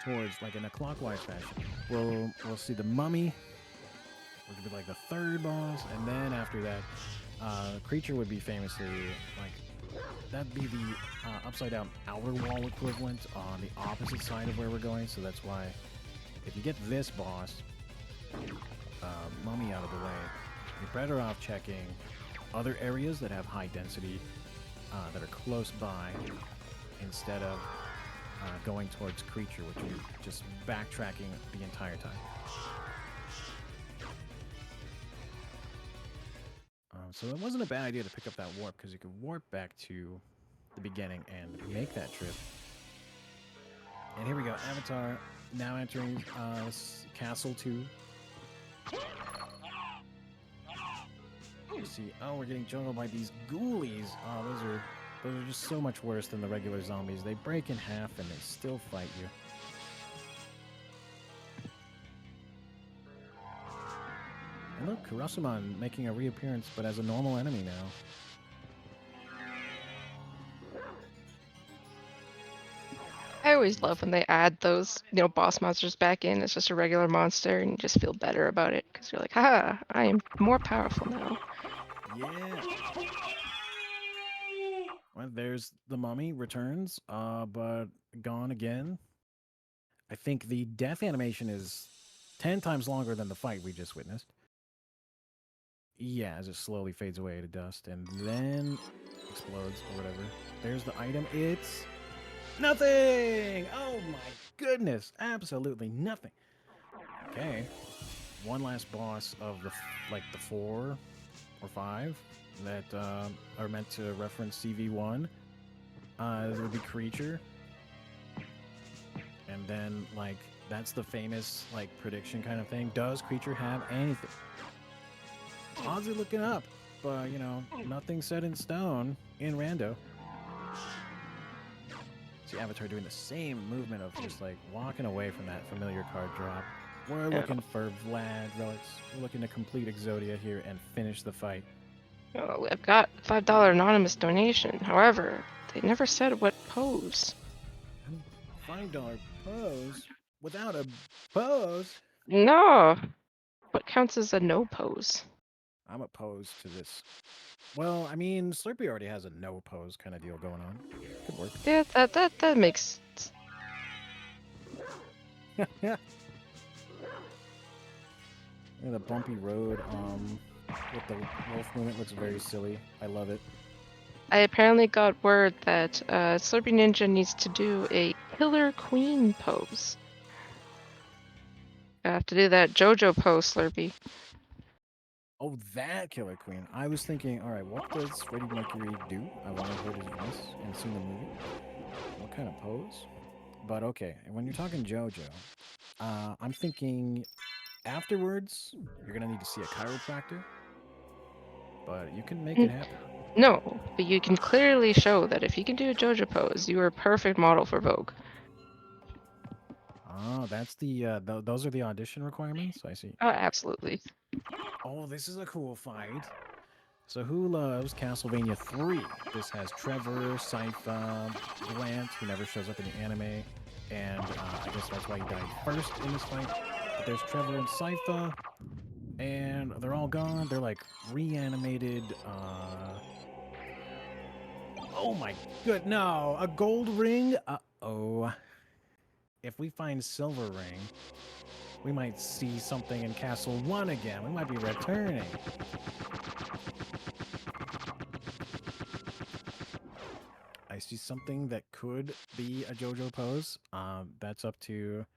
towards, like, in a clockwise fashion, we'll see the mummy, which would be like the third boss, and then after that, creature would be famously, like, that'd be the upside down outer wall equivalent on the opposite side of where we're going, so that's why if you get this boss, mummy out of the way, you're better off checking other areas that have high density, that are close by, instead of going towards creature, which you're just backtracking the entire time. So it wasn't a bad idea to pick up that warp, because you could warp back to the beginning and make that trip. And here we go, Avatar now entering Castle 2. You see, oh, we're getting jungled by these ghoulies. Oh, those are just so much worse than the regular zombies. They break in half and they still fight you. And look, Kurasuman making a reappearance, but as a normal enemy now. I always love when they add those, boss monsters back in. It's just a regular monster, and you just feel better about it because you're like, haha, I am more powerful now. Yeah. Well, there's the mummy returns, but gone again. I think the death animation is 10 times longer than the fight we just witnessed. Yeah, as it slowly fades away to dust and then explodes or whatever. There's the item. It's nothing! Oh my goodness! Absolutely nothing. Okay. One last boss of the 4 or 5 that are meant to reference CV1. This would be creature. And then, like, that's the famous, like, prediction kind of thing. Does creature have anything? Odds are looking up, but, nothing set in stone in Rando. See Avatar doing the same movement of just, like, walking away from that familiar card drop. We're looking for Vlad relics. We're looking to complete Exodia here and finish the fight. Oh, I've got $5 anonymous donation. However, they never said what pose. $5 pose? Without a pose? No! What counts as a no pose? I'm opposed to this. Well, I mean, Slurpee already has a no pose kind of deal going on. Could work. Yeah, that makes sense. Yeah, the bumpy road with the wolf movement looks very silly. I love it. I apparently got word that Slurpee Ninja needs to do a Killer Queen pose. I have to do that JoJo pose, Slurpee. Oh, that Killer Queen. I was thinking, alright, what does Freddie Mercury do? I've only heard his voice and seen the movie. What kind of pose? But okay, when you're talking JoJo, I'm thinking afterwards, you're gonna need to see a chiropractor. But you can make it happen. No, but you can clearly show that if you can do a JoJo pose, you are a perfect model for Vogue. Oh, that's the those are the audition requirements. I see. Oh, absolutely. Oh, this is a cool fight. So who loves Castlevania 3? This has Trevor, Sypha, Grant, who never shows up in the anime, and I guess that's why he died first in this fight. But there's Trevor and Sypha, and they're all gone. They're like reanimated. Oh my good, no, a gold ring. Uh-oh. If we find Silver Ring, we might see something in Castle 1 again. We might be returning. I see something that could be a JoJo pose. That's up to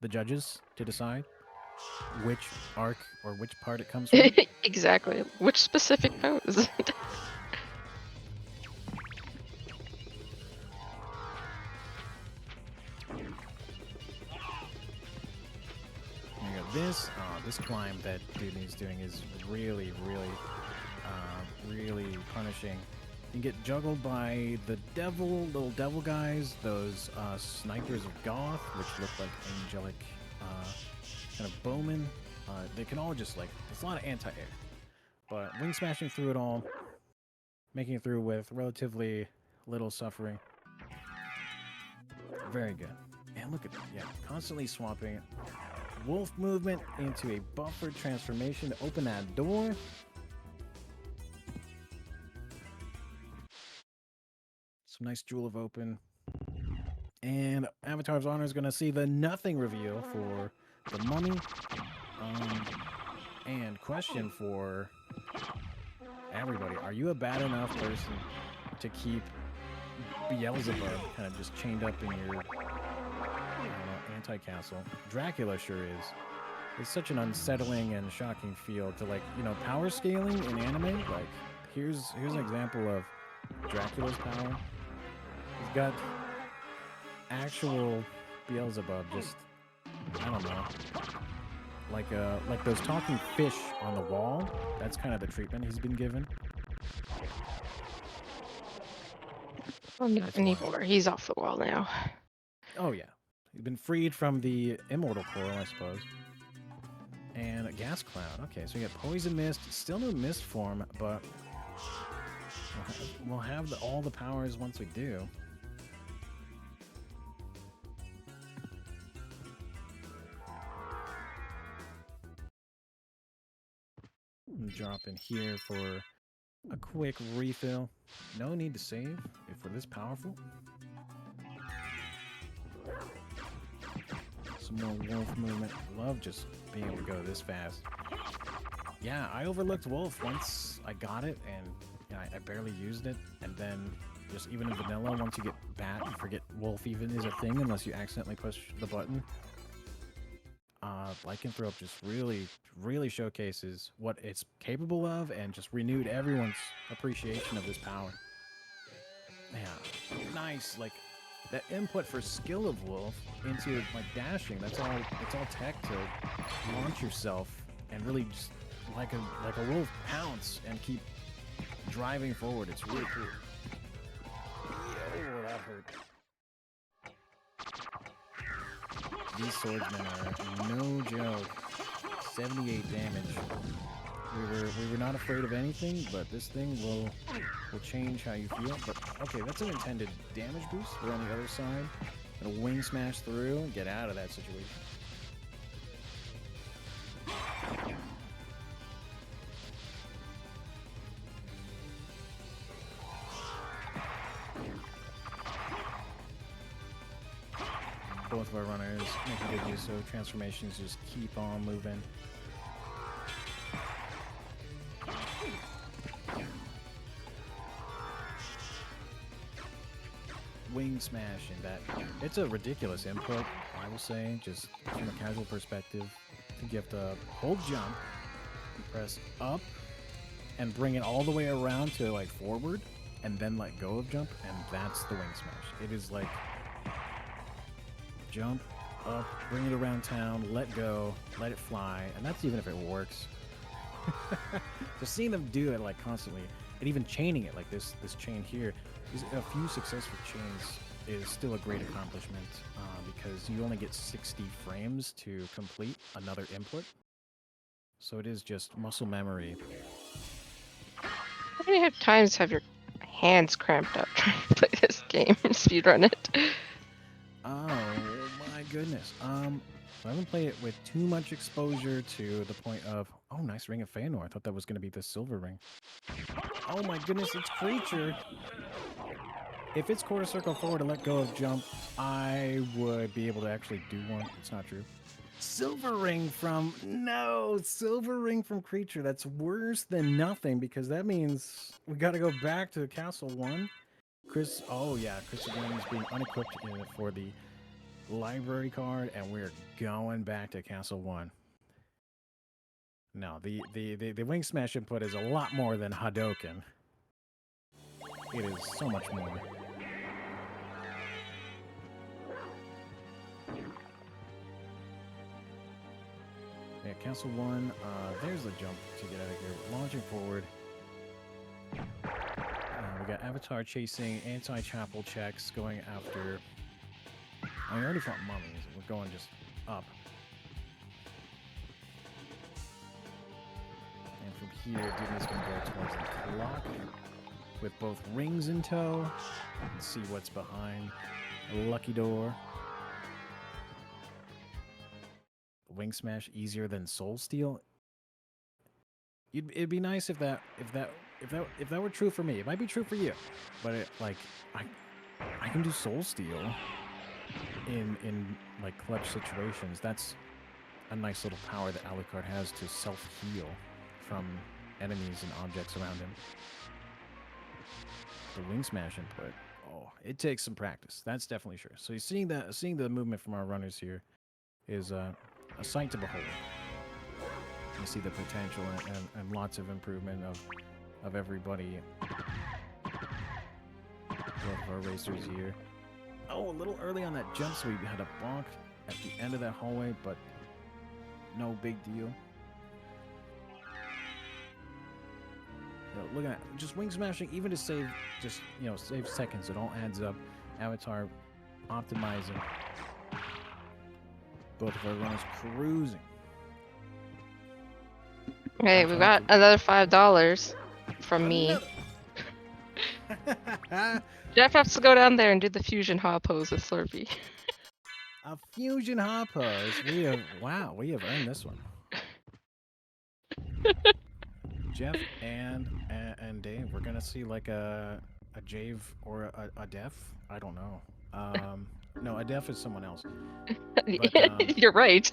the judges to decide which arc or which part it comes from. Exactly. Which specific pose? This climb that dewdney's doing is really punishing. You get juggled by the little devil guys, those snipers of Goth, which look like angelic kind of bowmen. They can all just there's a lot of anti-air. But wing smashing through it all, making it through with relatively little suffering. Very good. And look at that. Yeah, constantly swapping wolf movement into a buffered transformation to open that door. Some nice Jewel of Open. And Avatar of Honor is going to see the nothing reveal for the mummy. And question for everybody. Are you a bad enough person to keep Beelzebub kind of just chained up in your anti-castle? Dracula sure is. It's such an unsettling and shocking feel to, like, you know, power scaling in anime. Like, here's an example of Dracula's power. He's got actual Beelzebub, just, I don't know, like those talking fish on the wall. That's kind of the treatment he's been given. Well, not anymore. He's off the wall now. Oh yeah, he's been freed from the immortal coil, I suppose. And a gas cloud. Okay, so we got poison mist. Still no mist form, but we'll have all the powers once we do. Drop in here for a quick refill. No need to save if we're this powerful. Some more wolf movement. Love just being able to go this fast. Yeah, I overlooked wolf once I got it, and you know, I barely used it. And then just even in vanilla, once you get bat, you forget wolf even is a thing unless you accidentally push the button. Lycanthrope just really showcases what it's capable of and just renewed everyone's appreciation of this power. Yeah, nice. Like, that input for skill of wolf into, like, dashing, it's all tech to launch yourself and really just like a wolf pounce and keep driving forward. It's really cool. Oh, that hurt. These swordsmen are no joke. 78 damage. We were not afraid of anything, but this thing will change how you feel. But okay, that's an intended damage boost. We're on the other side. Gonna wing smash through and get out of that situation. Both of our runners making good use of transformations, just keep on moving. Wing smash, and that it's a ridiculous input, I will say, just from a casual perspective. I think you have to hold jump, press up, and bring it all the way around to, like, forward, and then let go of jump, and that's the wing smash. It is like jump up, bring it around town, let go, let it fly, and that's even if it works. Just seeing them do it, like, constantly, and even chaining it, like this chain here, is a few successful chains is still a great accomplishment, because you only get 60 frames to complete another input. So it is just muscle memory. How many times have your hands cramped up trying to play this game and speedrun it? Oh my goodness. I haven't played it with too much exposure to the point of, oh, nice Ring of Feanor. I thought that was going to be the silver ring. Oh my goodness, it's Creature. If it's quarter circle forward to let go of jump, I would be able to actually do one. It's not true. Silver ring from Creature. That's worse than nothing, because that means we got to go back to Castle 1. Oh yeah, Chris again is being unequipped for the library card, and we're going back to Castle 1. No, the wing smash input is a lot more than Hadoken. It is so much more. Yeah, Castle 1, there's the jump to get out of here. Launching forward. We got Avatar chasing anti-chapel checks, going after... I already fought mummies. We're going just up. And from here, Dewdney's going to go towards the clock, with both rings in tow. Let's see what's behind the lucky door. Wing smash easier than soul steal. It'd be nice if that were true for me. It might be true for you, but I can do soul steal in like clutch situations. That's a nice little power that Alucard has to self-heal from enemies and objects around him. The wing smash input. Oh, it takes some practice. That's definitely sure. So you're seeing the movement from our runners here is a sight to behold. You see the potential and lots of improvement of everybody. Of our racers here. Oh, a little early on that jump, so we had a bonk at the end of that hallway, but no big deal. Look at that. Just wing smashing, even to save, save seconds. It all adds up. Avatar optimizing. Both of our runners cruising. Hey, we got another $5 from me. Jeff has to go down there and do the fusion hop pose with Slurpee. A fusion hop pose. We have earned this one. Jeff and Dave, we're gonna see like a Jave or a Def. I don't know. No, a Def is someone else. But, You're right.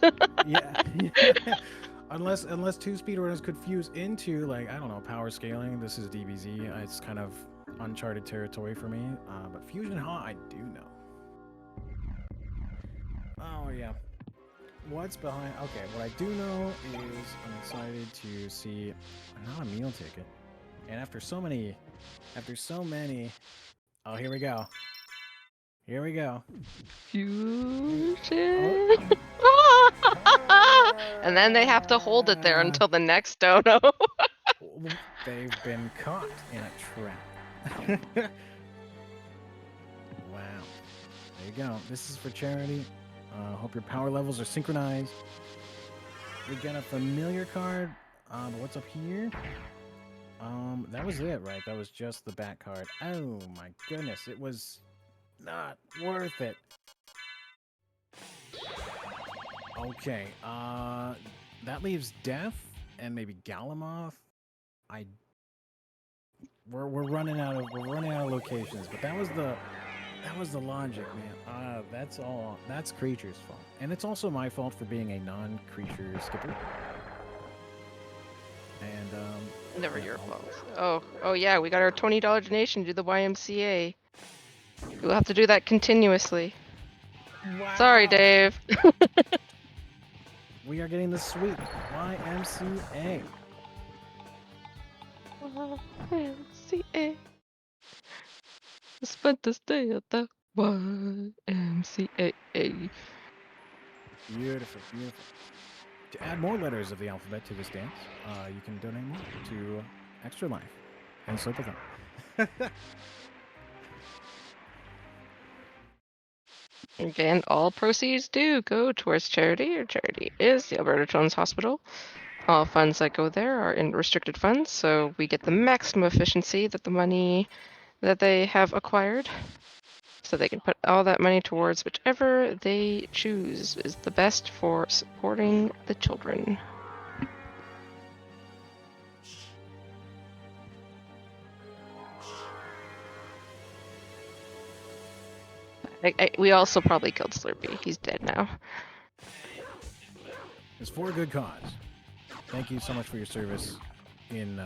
yeah. Unless two speedrunners could fuse into, like, I don't know, power scaling. This is DBZ. It's kind of uncharted territory for me. But fusion hop, I do know. Oh yeah. What's behind? Okay, what I do know is I'm excited to see not a meal ticket. And after so many, oh, here we go. Here we go. Fusion. And then they have to hold it there until the next dono. They've been caught in a trap. Wow. There you go. This is for charity. Hope your power levels are synchronized. We got a familiar card. But what's up here? That was it, right? That was just the back card. Oh my goodness, it was not worth it. Okay, that leaves Def and maybe Galamoth. We're running out of locations, but that was the logic, man. That's Creature's fault. And it's also my fault for being a non-creature skipper. And Never your fault. Oh yeah, we got our $20 donation to do the YMCA. We'll have to do that continuously. wow. Sorry, Dave. We are getting the sweet YMCA. YMCA. I spent this day at the YMCA. Beautiful, beautiful. To add more letters of the alphabet to this dance, you can donate more to Extra Life and Slurpathon. Again, all proceeds do go towards charity. Your charity is the Alberta Children's Hospital. All funds that go there are in restricted funds, so we get the maximum efficiency that the money that they have acquired. So they can put all that money towards whichever they choose is the best for supporting the children. We also probably killed Slurpee. He's dead now. It's for a good cause. Thank you so much for your service in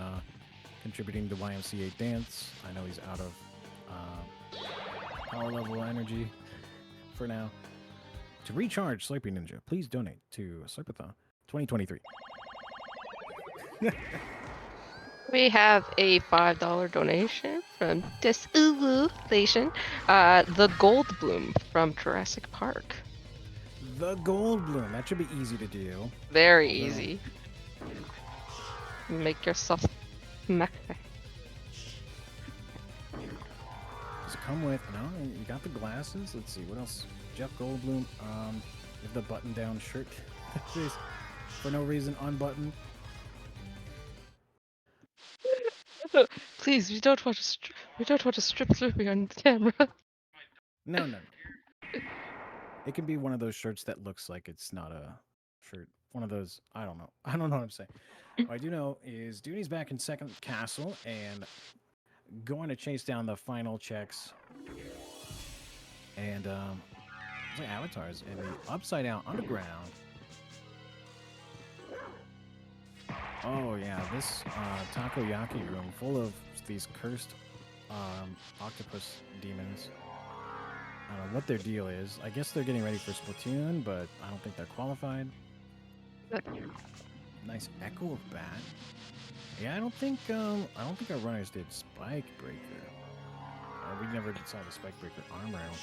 contributing to YMCA Dance. I know he's out of power level energy for now. To recharge Slurpee Ninja, please donate to Slurpathon 2023. We have a $5 donation from Station. The Gold Bloom from Jurassic Park. The Gold Bloom. That should be easy to do. Very easy. Make yourself smack. Does it come with? No, you got the glasses. Let's see what else. Jeff Goldblum. With the button-down shirt. For no reason unbuttoned. Please, we don't want to. We don't want to strip Slurpee on camera. No, no. It can be one of those shirts that looks like it's not a shirt. One of those. I don't know. I don't know what I'm saying. What I do know is Dewdney's back in second castle and going to chase down the final checks. And it's like avatars in the upside down underground. Oh yeah, this takoyaki room full of these cursed octopus demons. I don't know what their deal is. I guess they're getting ready for Splatoon, but I don't think they're qualified. Nice echo of bat. Yeah, I don't think our runners did Spike Breaker. We never saw the Spike Breaker armor, I don't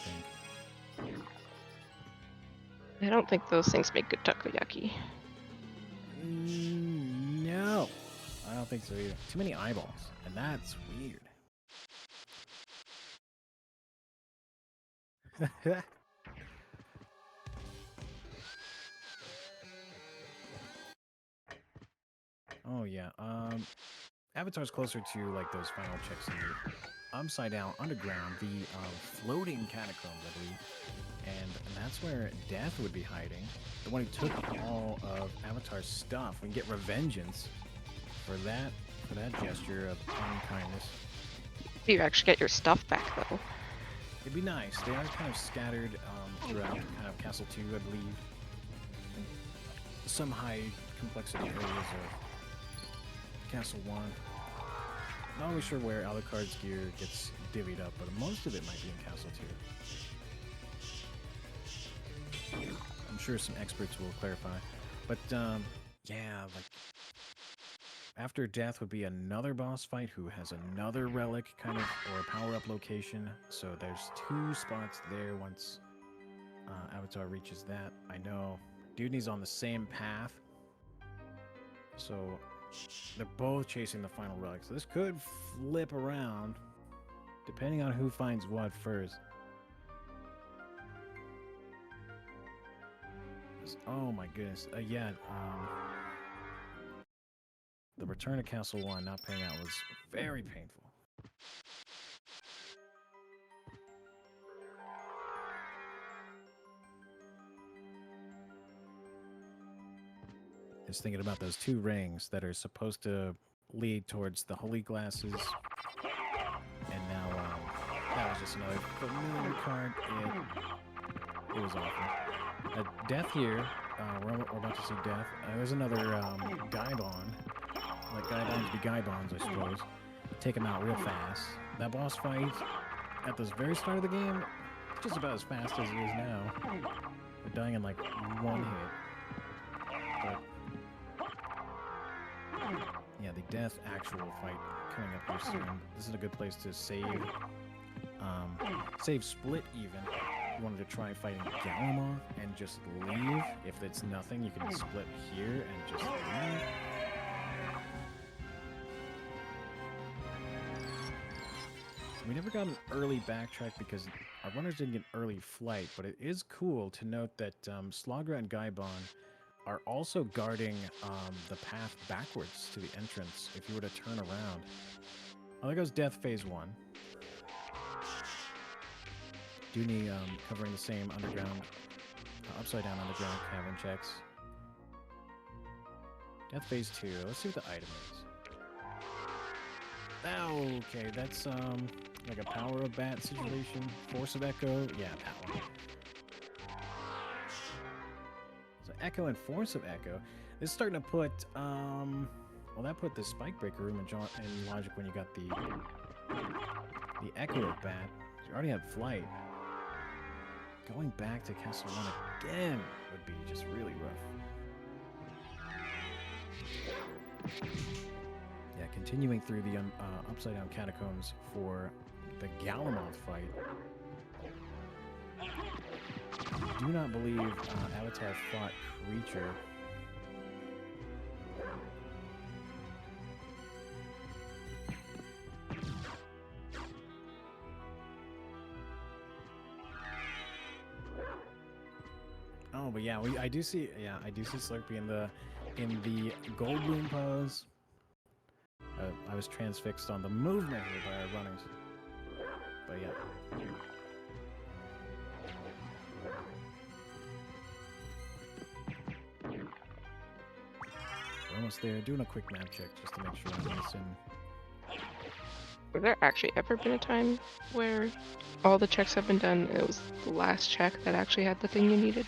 think. I don't think those things make good takoyaki. No, I don't think so either. Too many eyeballs, and that's weird. Oh yeah. Avatar's closer to like those final checks in the upside down underground, the floating catacombs, I believe, and that's where Death would be hiding. The one who took all of Avatar's stuff. We can get revengeance for that gesture of unkindness. You actually get your stuff back though. It'd be nice. They are kind of scattered throughout kind of Castle 2, I believe. Some high complexity areas of Castle 1. Not really sure where Alucard's gear gets divvied up, but most of it might be in Castle 2. I'm sure some experts will clarify. But yeah, like after Death would be another boss fight who has another relic kind of or power-up location. So there's 2 spots there once Avatar reaches that. I know Dewdney's on the same path. So they're both chasing the final relic. So this could flip around depending on who finds what first. Oh my goodness. The return to Castle 1 not paying out was very painful. Just thinking about those 2 rings that are supposed to lead towards the holy glasses. And now, that was just another familiar card. It was awful. Death here. We're about to see Death. There's another Gaibon. Like Gaibons be Gaibons, I suppose. Take him out real fast. That boss fight at the very start of the game, just about as fast as it is now. We're dying in like 1 hit. But yeah, the Death actual fight coming up here soon. This is a good place to save. Save Split even. You wanted to try fighting Gallimon and just leave. If it's nothing, you can split here and just leave. We never got an early backtrack because our runners didn't get early flight, but it is cool to note that Slogra and Gaibon are also guarding the path backwards to the entrance if you were to turn around. Oh, there goes Death Phase 1. Dewdney covering the same underground, upside down underground cavern checks. Death Phase 2. Let's see what the item is. Okay, that's like a power of bat situation. Force of Echo. Yeah, that one. So Echo and Force of Echo. This is starting to put well, that put the Spike Breaker room in logic when you got the Echo of bat. You already had flight. Going back to Castle 1 again would be just really rough. Yeah, continuing through the upside down catacombs for the Gallimon fight. I do not believe Avatar fought Creature. Oh, but yeah, I do see Slurpee in the gold bloom pose. I was transfixed on the movement here by our runnings. But yeah. We're almost there. Doing a quick map check just to make sure I'm missing. Has there actually ever been a time where all the checks have been done and it was the last check that actually had the thing you needed?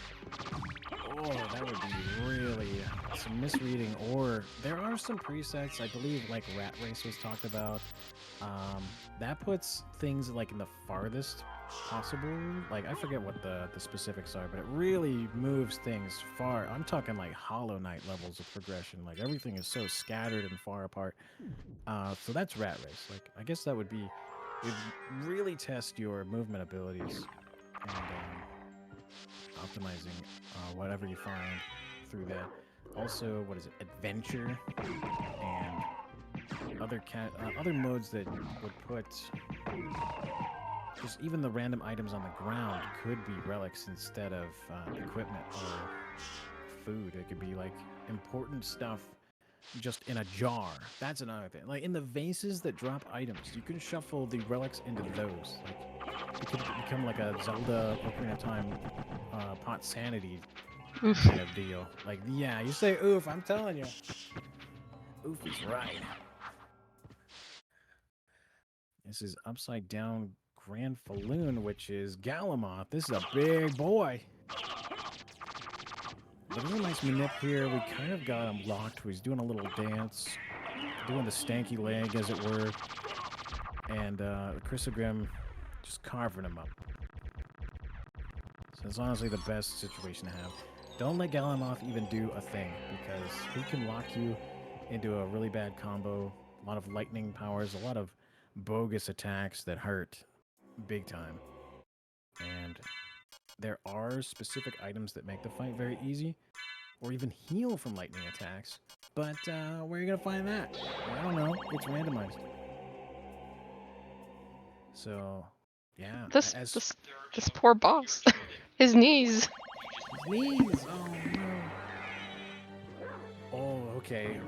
Oh, that would be really some misreading. Or there are some presets, I believe, like Rat Race was talked about. That puts things like in the farthest possible. Like I forget what the specifics are, but it really moves things far. I'm talking like Hollow Knight levels of progression. Like everything is so scattered and far apart. So that's Rat Race. Like I guess that would be, it would really test your movement abilities and optimizing whatever you find through that. Also, what is it? Adventure and other modes that would put just even the random items on the ground could be relics instead of equipment or food. It could be like important stuff just in a jar. That's another thing. Like in the vases that drop items, you can shuffle the relics into those. Like it could become like a Zelda Ocarina of Time pot sanity kind of deal. Like yeah, you say oof, I'm telling you. Oof is right. This is Upside Down Grand Falloon, which is Galamoth. This is a big boy. But there's a nice manip here. We kind of got him locked. He's doing a little dance, doing the stanky leg, as it were. And Chrysogrim just carving him up. So it's honestly the best situation to have. Don't let Galamoth even do a thing, because he can lock you into a really bad combo. A lot of lightning powers, a lot of bogus attacks that hurt big time. And there are specific items that make the fight very easy, or even heal from lightning attacks. But where are you going to find that? I don't know. It's randomized. So, yeah. This poor boss. His knees. His knees! Oh, no. Oh, okay.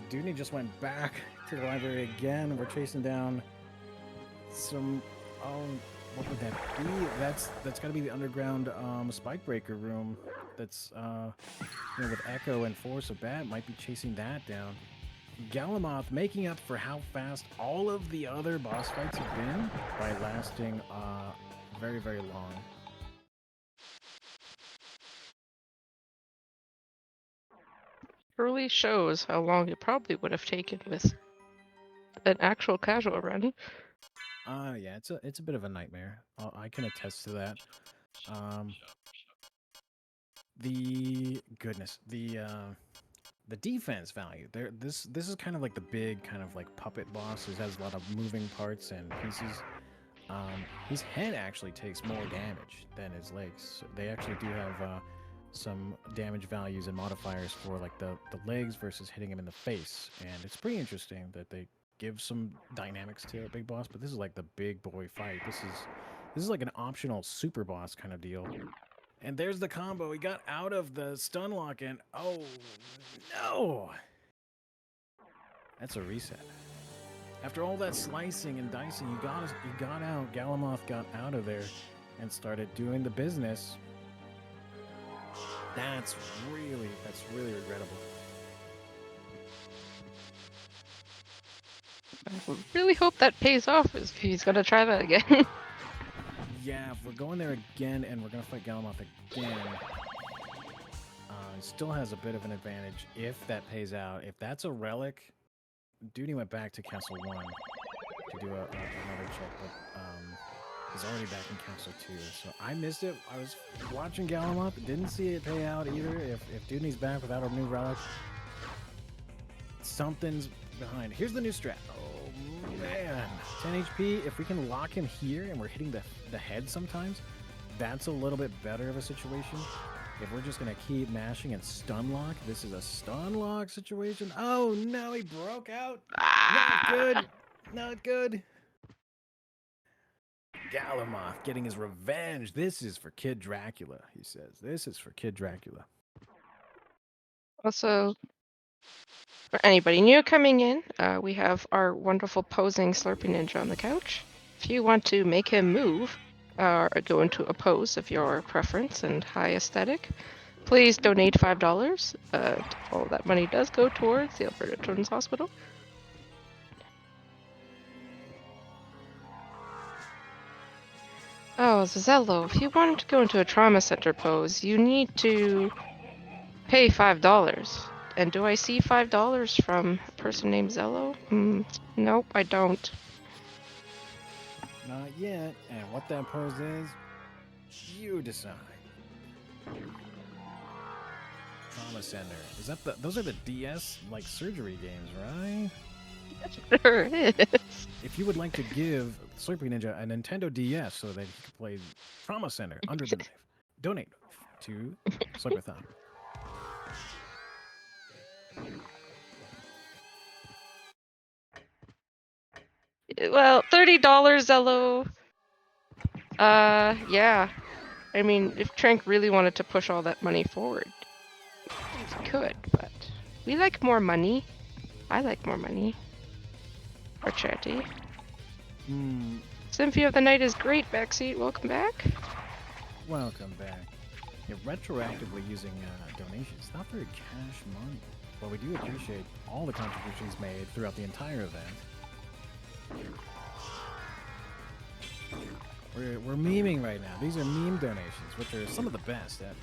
Dewdney just went back to the library again. We're chasing down some... Oh, what would that be? That's got to be the underground spike breaker room. That's with Echo and Force of Bat might be chasing that down. Galamoth making up for how fast all of the other boss fights have been by lasting very, very long. Really shows how long it probably would have taken with an actual casual run. Yeah, it's a bit of a nightmare. I can attest to that. The defense value there. This is kind of like the big kind of like puppet boss. It has a lot of moving parts and pieces. His head actually takes more damage than his legs. They actually do have some damage values and modifiers for like the legs versus hitting him in the face, and it's pretty interesting that they give some dynamics to a big boss. But this is like the big boy fight. This is like an optional super boss kind of deal. And there's the combo. He got out of the stun lock, and oh no, that's a reset. After all that slicing and dicing, he got out. Galamoth got out of there and started doing the business. That's really regrettable. I really hope that pays off if he's gonna try that again. Yeah, if we're going there again and we're gonna fight Galamoth again, he still has a bit of an advantage if that pays out. If that's a relic, Dewdney went back to Castle 1 to do another check, but he's already back in Castle 2. So I missed it. I was watching Galamoth, didn't see it pay out either. If Dewdney's back without a new relic, something's behind. Here's the new strat. Oh man, 10 HP. If we can lock him here and we're hitting the head sometimes, that's a little bit better of a situation. If we're just going to keep mashing and stun lock, this is a stun lock situation. Oh no, he broke out. Not good. Not good. Galamoth getting his revenge. This is for Kid Dracula, he says. This is for Kid Dracula. Also, For anybody new coming in, we have our wonderful posing Slurpee Ninja on the couch. If you want to make him move, or go into a pose of your preference and high aesthetic, please donate $5. All that money does go towards the Alberta Children's Hospital. Oh, Zello, if you wanted to go into a trauma center pose, you need to pay $5. And do I see $5 from a person named Zello? Nope, I don't. Not yet. And what that pose is, you decide. Trauma Center. Is that those are the DS like surgery games, right? Sure is. If you would like to give Slurpee Ninja a Nintendo DS so that he can play Trauma Center under the knife, donate to Slurpathon. Well, $30, Zello. Yeah. I mean, if Trank really wanted to push all that money forward, he could, but we like more money. I like more money. For charity. Symphony of the Night is great, Backseat. Welcome back. Welcome back. You're retroactively using donations, not very cash money, but we do appreciate all the contributions made throughout the entire event. We're memeing right now. These are meme donations, which are some of the best ever.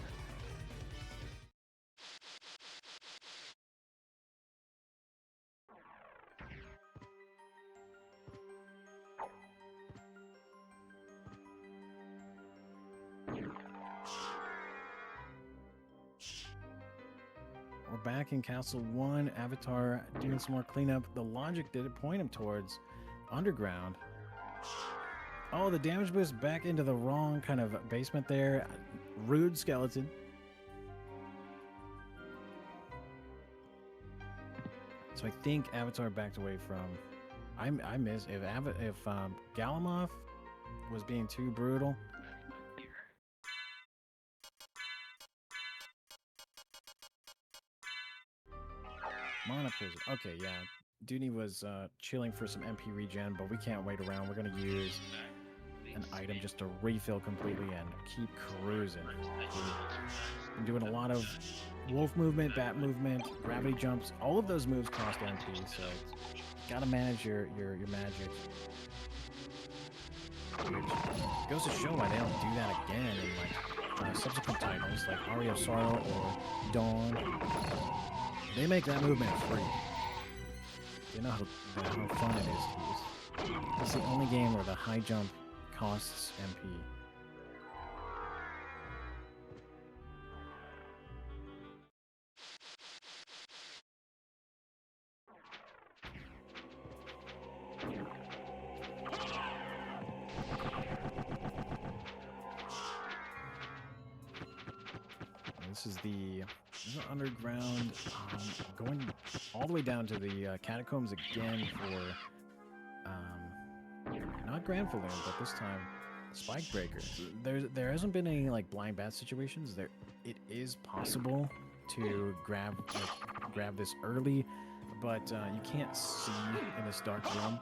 We're back in Castle 1. Avatar doing some more cleanup. The logic did it point him towards underground. Oh, the damage boost back into the wrong kind of basement there. Rude skeleton. So I think Avatar backed away from. I miss if Galamoth was being too brutal. Mana Prison. Okay, yeah. Dewdney was chilling for some MP regen, but we can't wait around. We're gonna use an item just to refill completely and keep cruising. I'm doing a lot of wolf movement, bat movement, gravity jumps. All of those moves cost MP, so gotta manage your magic. Which goes to show why they don't do that again in like subsequent titles like Aria of Sorrow or Dawn. They make that movement free. You know how fun it is to use. It's the only game where the high jump costs MP. This is the underground, going all the way down to the catacombs again for, not Grand Falloon, but this time Spike Breakers. There hasn't been any like blind bat situations. It is possible to grab this early, but you can't see in this dark room,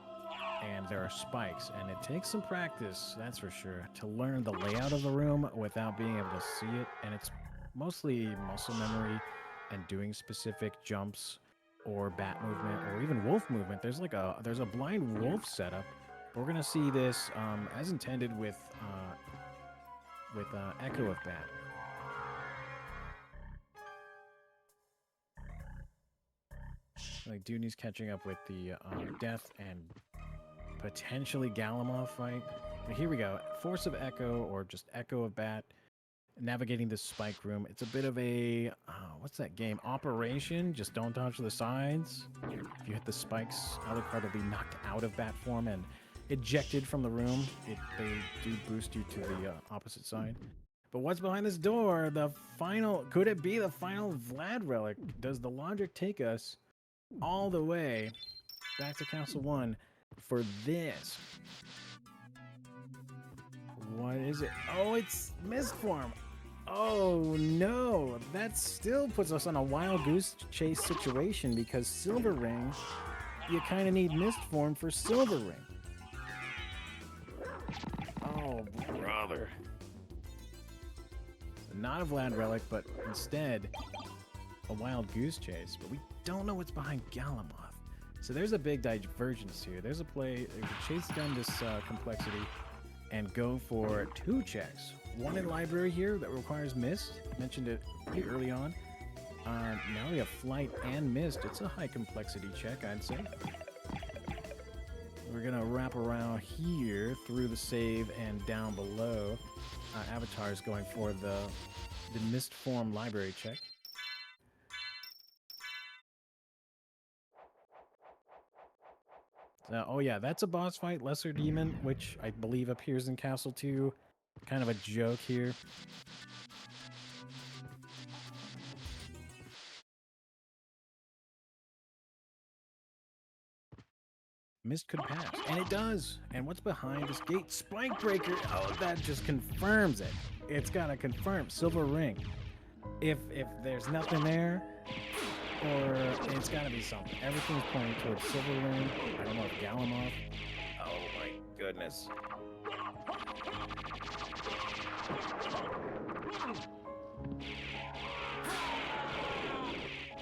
and there are spikes, and it takes some practice, that's for sure, to learn the layout of the room without being able to see it, and it's mostly muscle memory and doing specific jumps or bat movement or even wolf movement. There's a blind wolf setup. We're gonna see this as intended with Echo of Bat. Like Dewdney's catching up with the Death and potentially Galamoth fight. But here we go. Force of Echo or just Echo of Bat. Navigating this spike room. It's a bit of a what's that game? Operation. Just don't touch the sides. If you hit the spikes, Alucard will be knocked out of bat form and ejected from the room. They do boost you to the opposite side. But what's behind this door? Could it be the final Vlad relic? Does the logic take us all the way back to Castle 1 for this? What is it? Oh, it's Mist form. Oh no, that still puts us on a wild goose chase situation because Silver Ring, you kind of need Mist Form for Silver Ring. Oh, brother. So not a Vlad relic, but instead a wild goose chase. But we don't know what's behind Galamoth. So there's a big divergence here. There's a play, there's a chase down this complexity and go for 2 checks. One in library here that requires Mist. Mentioned it pretty early on. Now we have Flight and Mist. It's a high complexity check, I'd say. We're gonna wrap around here through the save and down below. Avatar is going for the Mist Form library check. Oh yeah, that's a boss fight, Lesser Demon, which I believe appears in Castle 2. Kind of a joke here. Mist could pass, and it does. And what's behind this gate? Spike Breaker. Oh, that just confirms it. It's gotta confirm Silver Ring. If there's nothing there, or it's gotta be something. Everything's pointing towards Silver Ring. I don't know if Galamoth. Oh my goodness.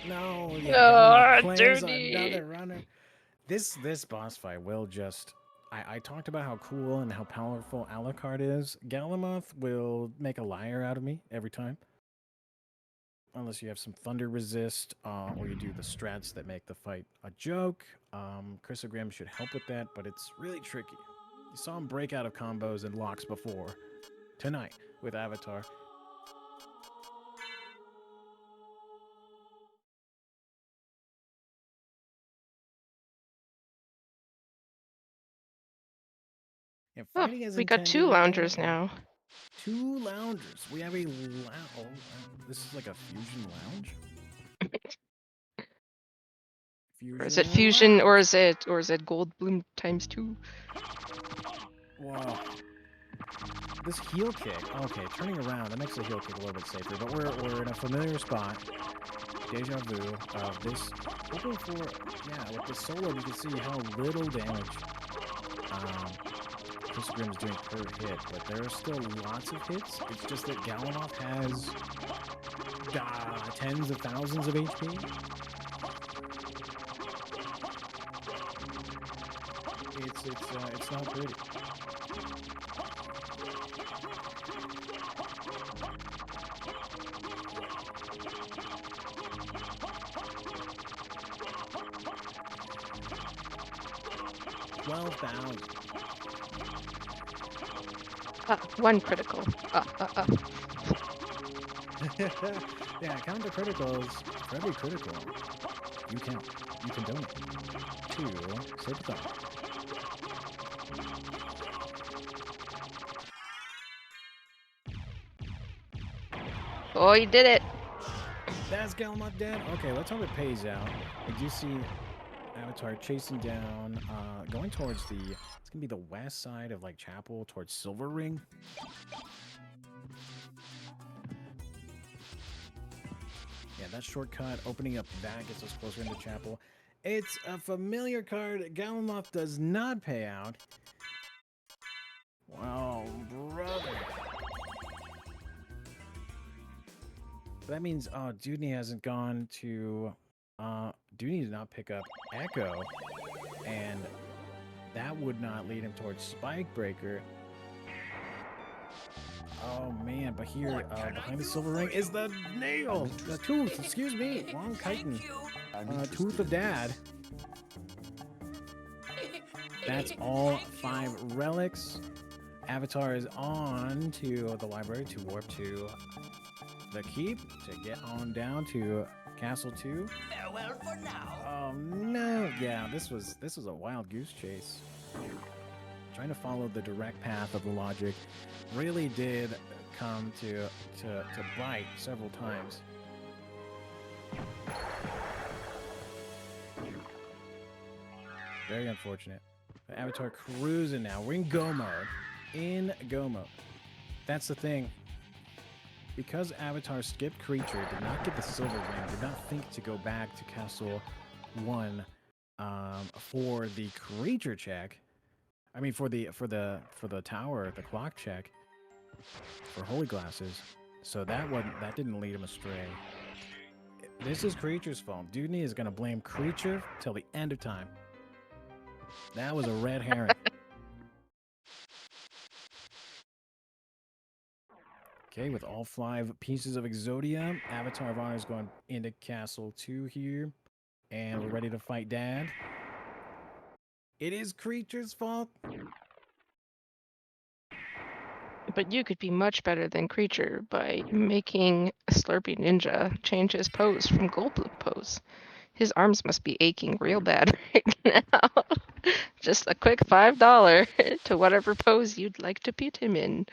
No, yeah, Galamoth claims another runner. This boss fight will just... I talked about how cool and how powerful Alucard is. Galamoth will make a liar out of me every time. Unless you have some Thunder Resist, or you do the strats that make the fight a joke. Chrysogram should help with that, but it's really tricky. You saw him break out of combos and locks before. Tonight, with Avatar. And Oh, fighting as we got intended 2 right loungers now. 2 loungers. We have a this is like a fusion lounge. Or is it fusion, lounge. or is it gold bloom times 2? Wow. This heel kick. Okay, turning around. That makes the heel kick a little bit safer. But we're in a familiar spot. Deja vu of this. Hoping for, yeah, with this solo, you can see how little damage Chrysogram is doing per hit. But there are still lots of hits. It's just that Galamoth has tens of thousands of HP. It's not pretty. $12,000. 1 critical. Yeah, count the criticals. For every critical, you can donate to Slurpathon. Oh, you did it! That's Galamoth dead? Okay, let's hope it pays out. I do see Avatar chasing down, going towards the... It's gonna be the west side of, like, Chapel, towards Silver Ring. Yeah, that shortcut, opening up that gets us closer into Chapel. It's a familiar card. Galamoth does not pay out. Wow, brother. That means, dewdney hasn't gone to, dewdney did not pick up Echo, and that would not lead him towards Spike Breaker. Oh man, but here, behind the Silver Ring is the nail! The tooth, excuse me, wrong chitin. Tooth of Dad. That's all 5 relics. Avatar is on to the library to warp to the keep to get on down to Castle 2. Farewell for now. Oh no! Yeah, this was a wild goose chase. Trying to follow the direct path of the logic really did come to bite several times. Very unfortunate. The Avatar cruising now. We're in go mode. In go mode. That's the thing. because Avatar skipped Creature, did not get the silver ring, did not think to go back to Castle 1 for the Creature check. I mean, for the tower, the clock check for Holy Glasses. So that didn't lead him astray. This is Creature's fault. dewdney is gonna blame Creature till the end of time. That was a red herring. Okay, with all 5 pieces of Exodia, Avatar of Honor is going into Castle 2 here. And we're ready to fight Dad. It is Creature's fault. But you could be much better than Creature by making a Slurpy Ninja change his pose from Goldblum pose. His arms must be aching real bad right now. Just a quick $5 to whatever pose you'd like to put him in.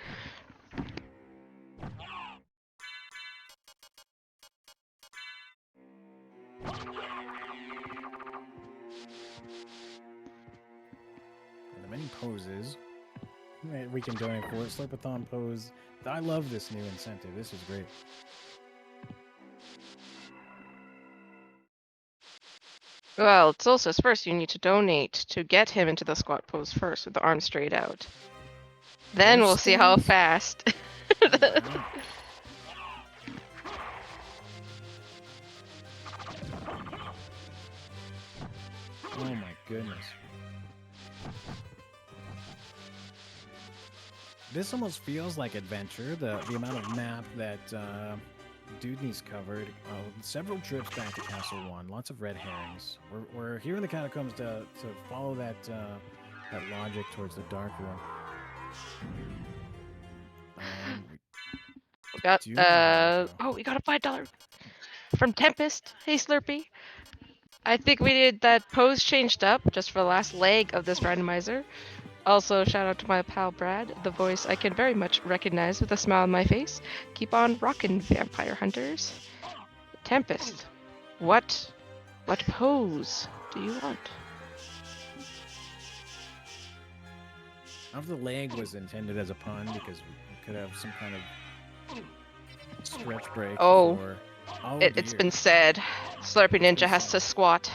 And the many poses we can donate for it. Slurpathon pose. I love this new incentive. This is great. Well, it's also first you need to donate to get him into the squat pose first with the arms straight out. Then Those we'll see how stance? fast. Wow. Oh my goodness. This almost feels like adventure. The amount of map that dewdney's covered. Several trips back to Castle 1. Lots of red herrings. We're here in the catacombs to follow that logic towards the dark room. We got do have oh, we got a $5 from Tempest. Hey Slurpy. I think we did that pose changed up just for the last leg of this randomizer. Also, shout out to my pal Brad, the voice I can very much recognize with a smile on my face. Keep on rockin', vampire hunters. Tempest, what pose do you want? Of the leg was intended as a pun because we could have some kind of stretch break. Oh, for... It's dear. been said. Slurpy Ninja has to squat.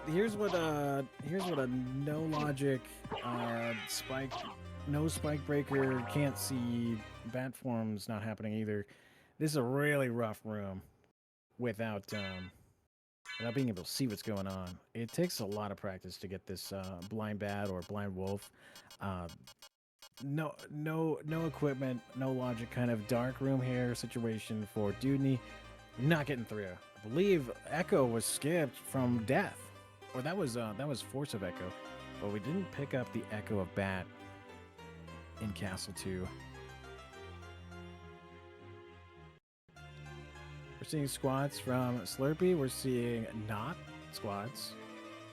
Here's what a no logic no spike breaker can't see bat form's not happening either. This is a really rough room without being able to see what's going on. It takes a lot of practice to get this blind bat or blind wolf. No equipment, no logic, kind of dark room here situation for dewdney. Not getting through. I believe Echo was skipped from Death, or that was Force of Echo, but we didn't pick up the Echo of Bat in Castle 2. We're seeing squats from Slurpy. We're seeing not squats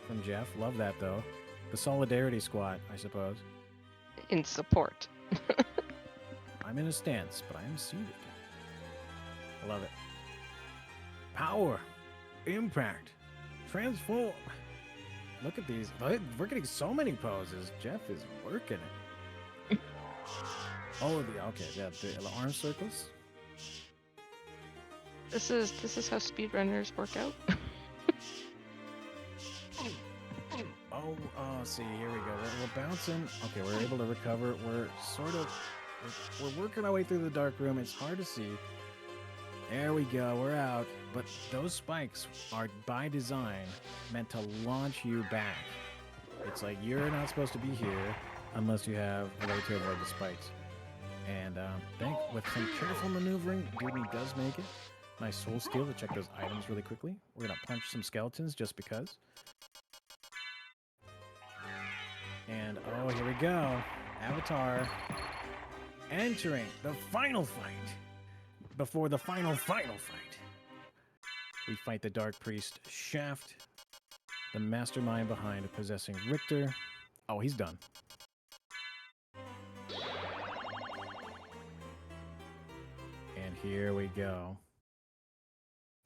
from Jeff. Love that though. The solidarity squat, I suppose. In support. I'm in a stance, but I am seated. I love it. Power, impact, transform. Look at these. We're getting so many poses. Jeff is working it. Oh, the arm circles. This is how speedrunners work out. See, here we go. We're bouncing. Okay, we're able to recover. We're working our way through the dark room. It's hard to see. There we go. We're out. But those spikes are, by design, meant to launch you back. It's like you're not supposed to be here unless you have a way to avoid the spikes. And with some careful maneuvering, dewdney does make it. Nice soul skill to check those items really quickly. We're going to punch some skeletons just because. And, oh, here we go. Avatar entering the final fight. Before the final fight. We fight the Dark Priest Shaft, the mastermind behind possessing Richter. Oh, he's done. And here we go.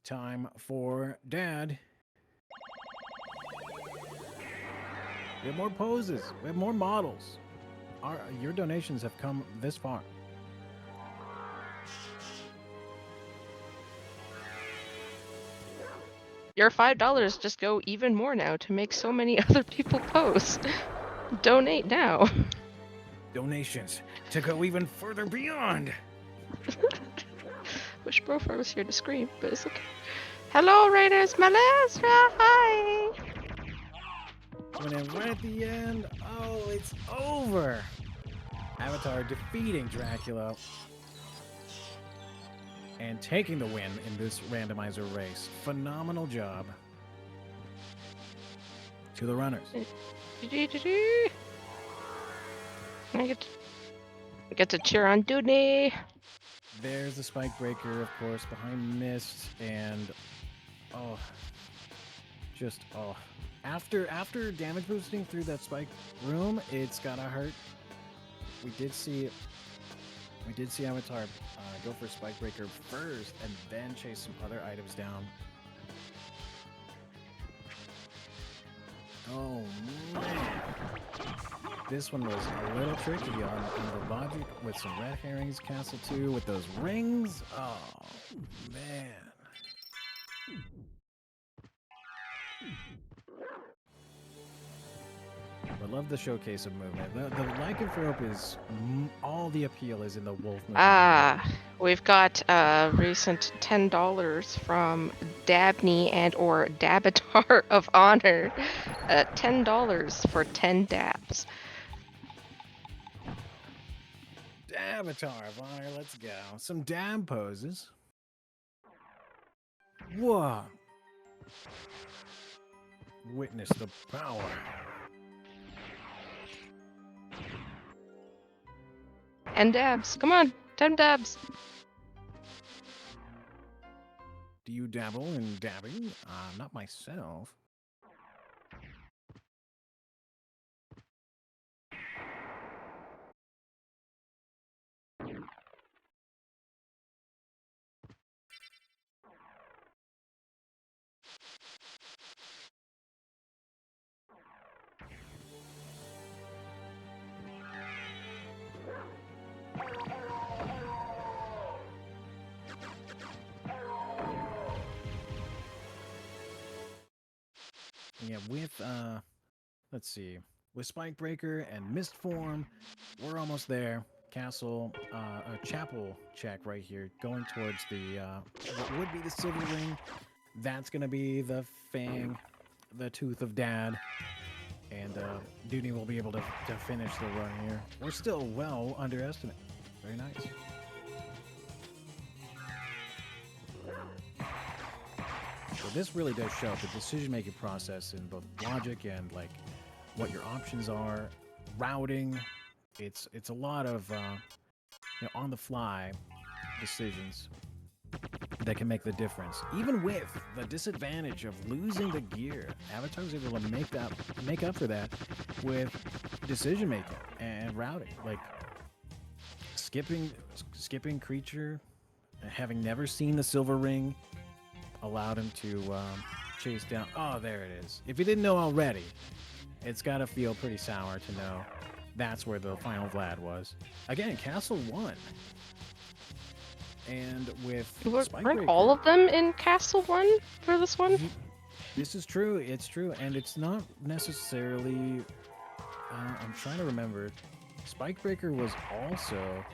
Time for Dad. We have more poses. We have more models. Your donations have come this far. Your $5 just go even more now to make so many other people post. Donate now. Donations to go even further beyond. Wish Brofar was here to scream, but it's okay. Hello, Raiders, Malastra, hi! When it right at the end, oh, it's over. Avatar defeating Dracula and taking the win in this randomizer race. Phenomenal job to the runners. I get to cheer on dewdney. There's the spike breaker, of course, behind Mist, and oh, just oh. After damage boosting through that spike room, it's gotta hurt. We did see Avatar go for spike breaker first, and then chase some other items down. Oh man, this one was a little tricky on the logic with some red herrings. Castle 2 with those rings. Oh man. I love the showcase of movement. The lycanthrope is all the appeal is in the wolf movement. We've got recent $10 from Dabney and or Dabatar of Honor. $10 for 10 dabs. Avatar of Honor, let's go. Some dab poses. Whoa. Witness the power. And dabs. Come on, 10 dabs. Do you dabble in dabbing? Not myself. Yeah, with let's see, with Spike Breaker and Mist Form, we're almost there. Castle, a chapel check right here, going towards the what would be the silver ring. That's gonna be the fang, the tooth of Dad, and dewdney will be able to finish the run here. We're still well under estimate. Very nice. So this really does show the decision-making process in both logic and like what your options are, routing. It's a lot of on-the-fly decisions that can make the difference. Even with the disadvantage of losing the gear, Avatar was able to make up for that with decision-making and routing, like skipping creature, having never seen the silver ring. Allowed him to chase down. Oh, there it is. If you didn't know already, it's got to feel pretty sour to know that's where the final Vlad was. Again, Castle 1. And with Weren't all of them in Castle 1 for this one? This is true. It's true. And it's not necessarily... I'm trying to remember. Spikebreaker was also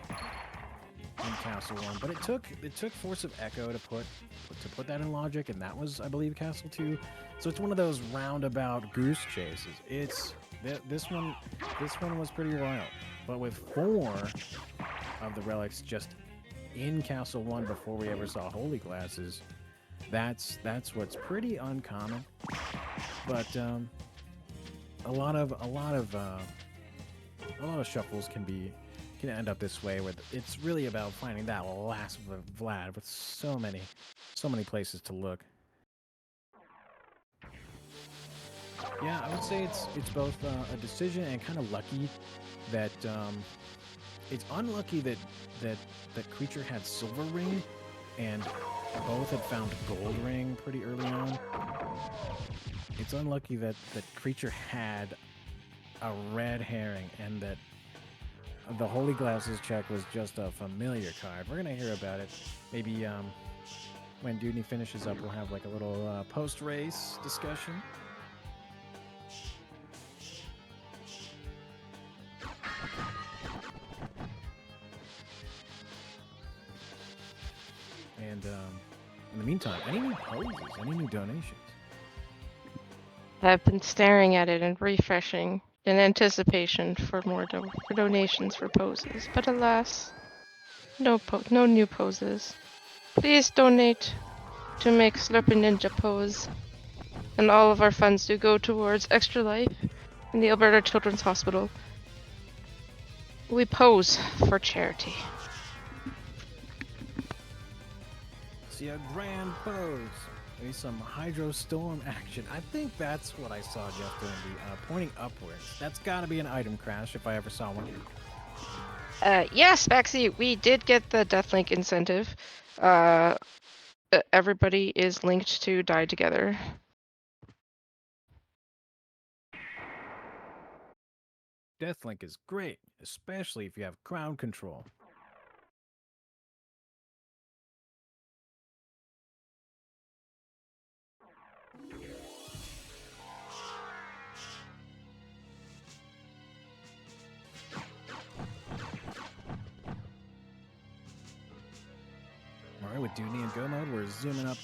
in Castle 1, but it took Force of Echo to put that in logic, and that was, I believe, Castle 2. So it's one of those roundabout goose chases. It's this one was pretty wild, but with 4 of the relics just in Castle 1 before we ever saw Holy Glasses, that's what's pretty uncommon. But a lot of shuffles can end up this way, where it's really about finding that last Vlad with so many places to look. Yeah, I would say it's both a decision and kind of lucky that it's unlucky that creature had silver ring and both had found gold ring pretty early on. It's unlucky that creature had a red herring and that the Holy Glasses check was just a familiar card. We're gonna hear about it maybe when dewdney finishes up, we'll have like a little post-race discussion. And in the meantime, any new poses, any new donations? I've been staring at it and refreshing in anticipation for more for donations for poses, but alas, no new poses. Please donate to make Slurpy Ninja pose, and all of our funds do go towards Extra Life in the Alberta Children's Hospital. We pose for charity. See a grand pose. Maybe some Hydro Storm action. I think that's what I saw Jeff doing, pointing upwards. That's got to be an item crash if I ever saw one. Yes, Baxi, we did get the Deathlink incentive. Everybody is linked to Die Together. Deathlink is great, especially if you have crowd control. Alright, with dewdney and go mode, we're zooming up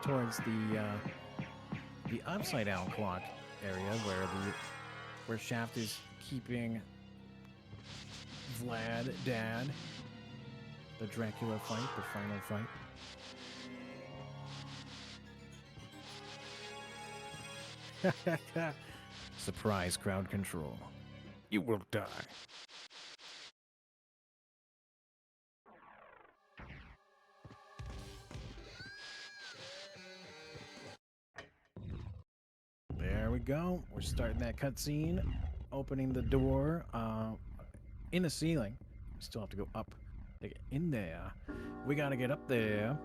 towards the upside down clock area where Shaft is keeping Vlad Dad. The Dracula fight, the final fight. Surprise crowd control. You will die. There we go. We're starting that cutscene, opening the door in the ceiling. We still have to go up to get in there. We got to get up there.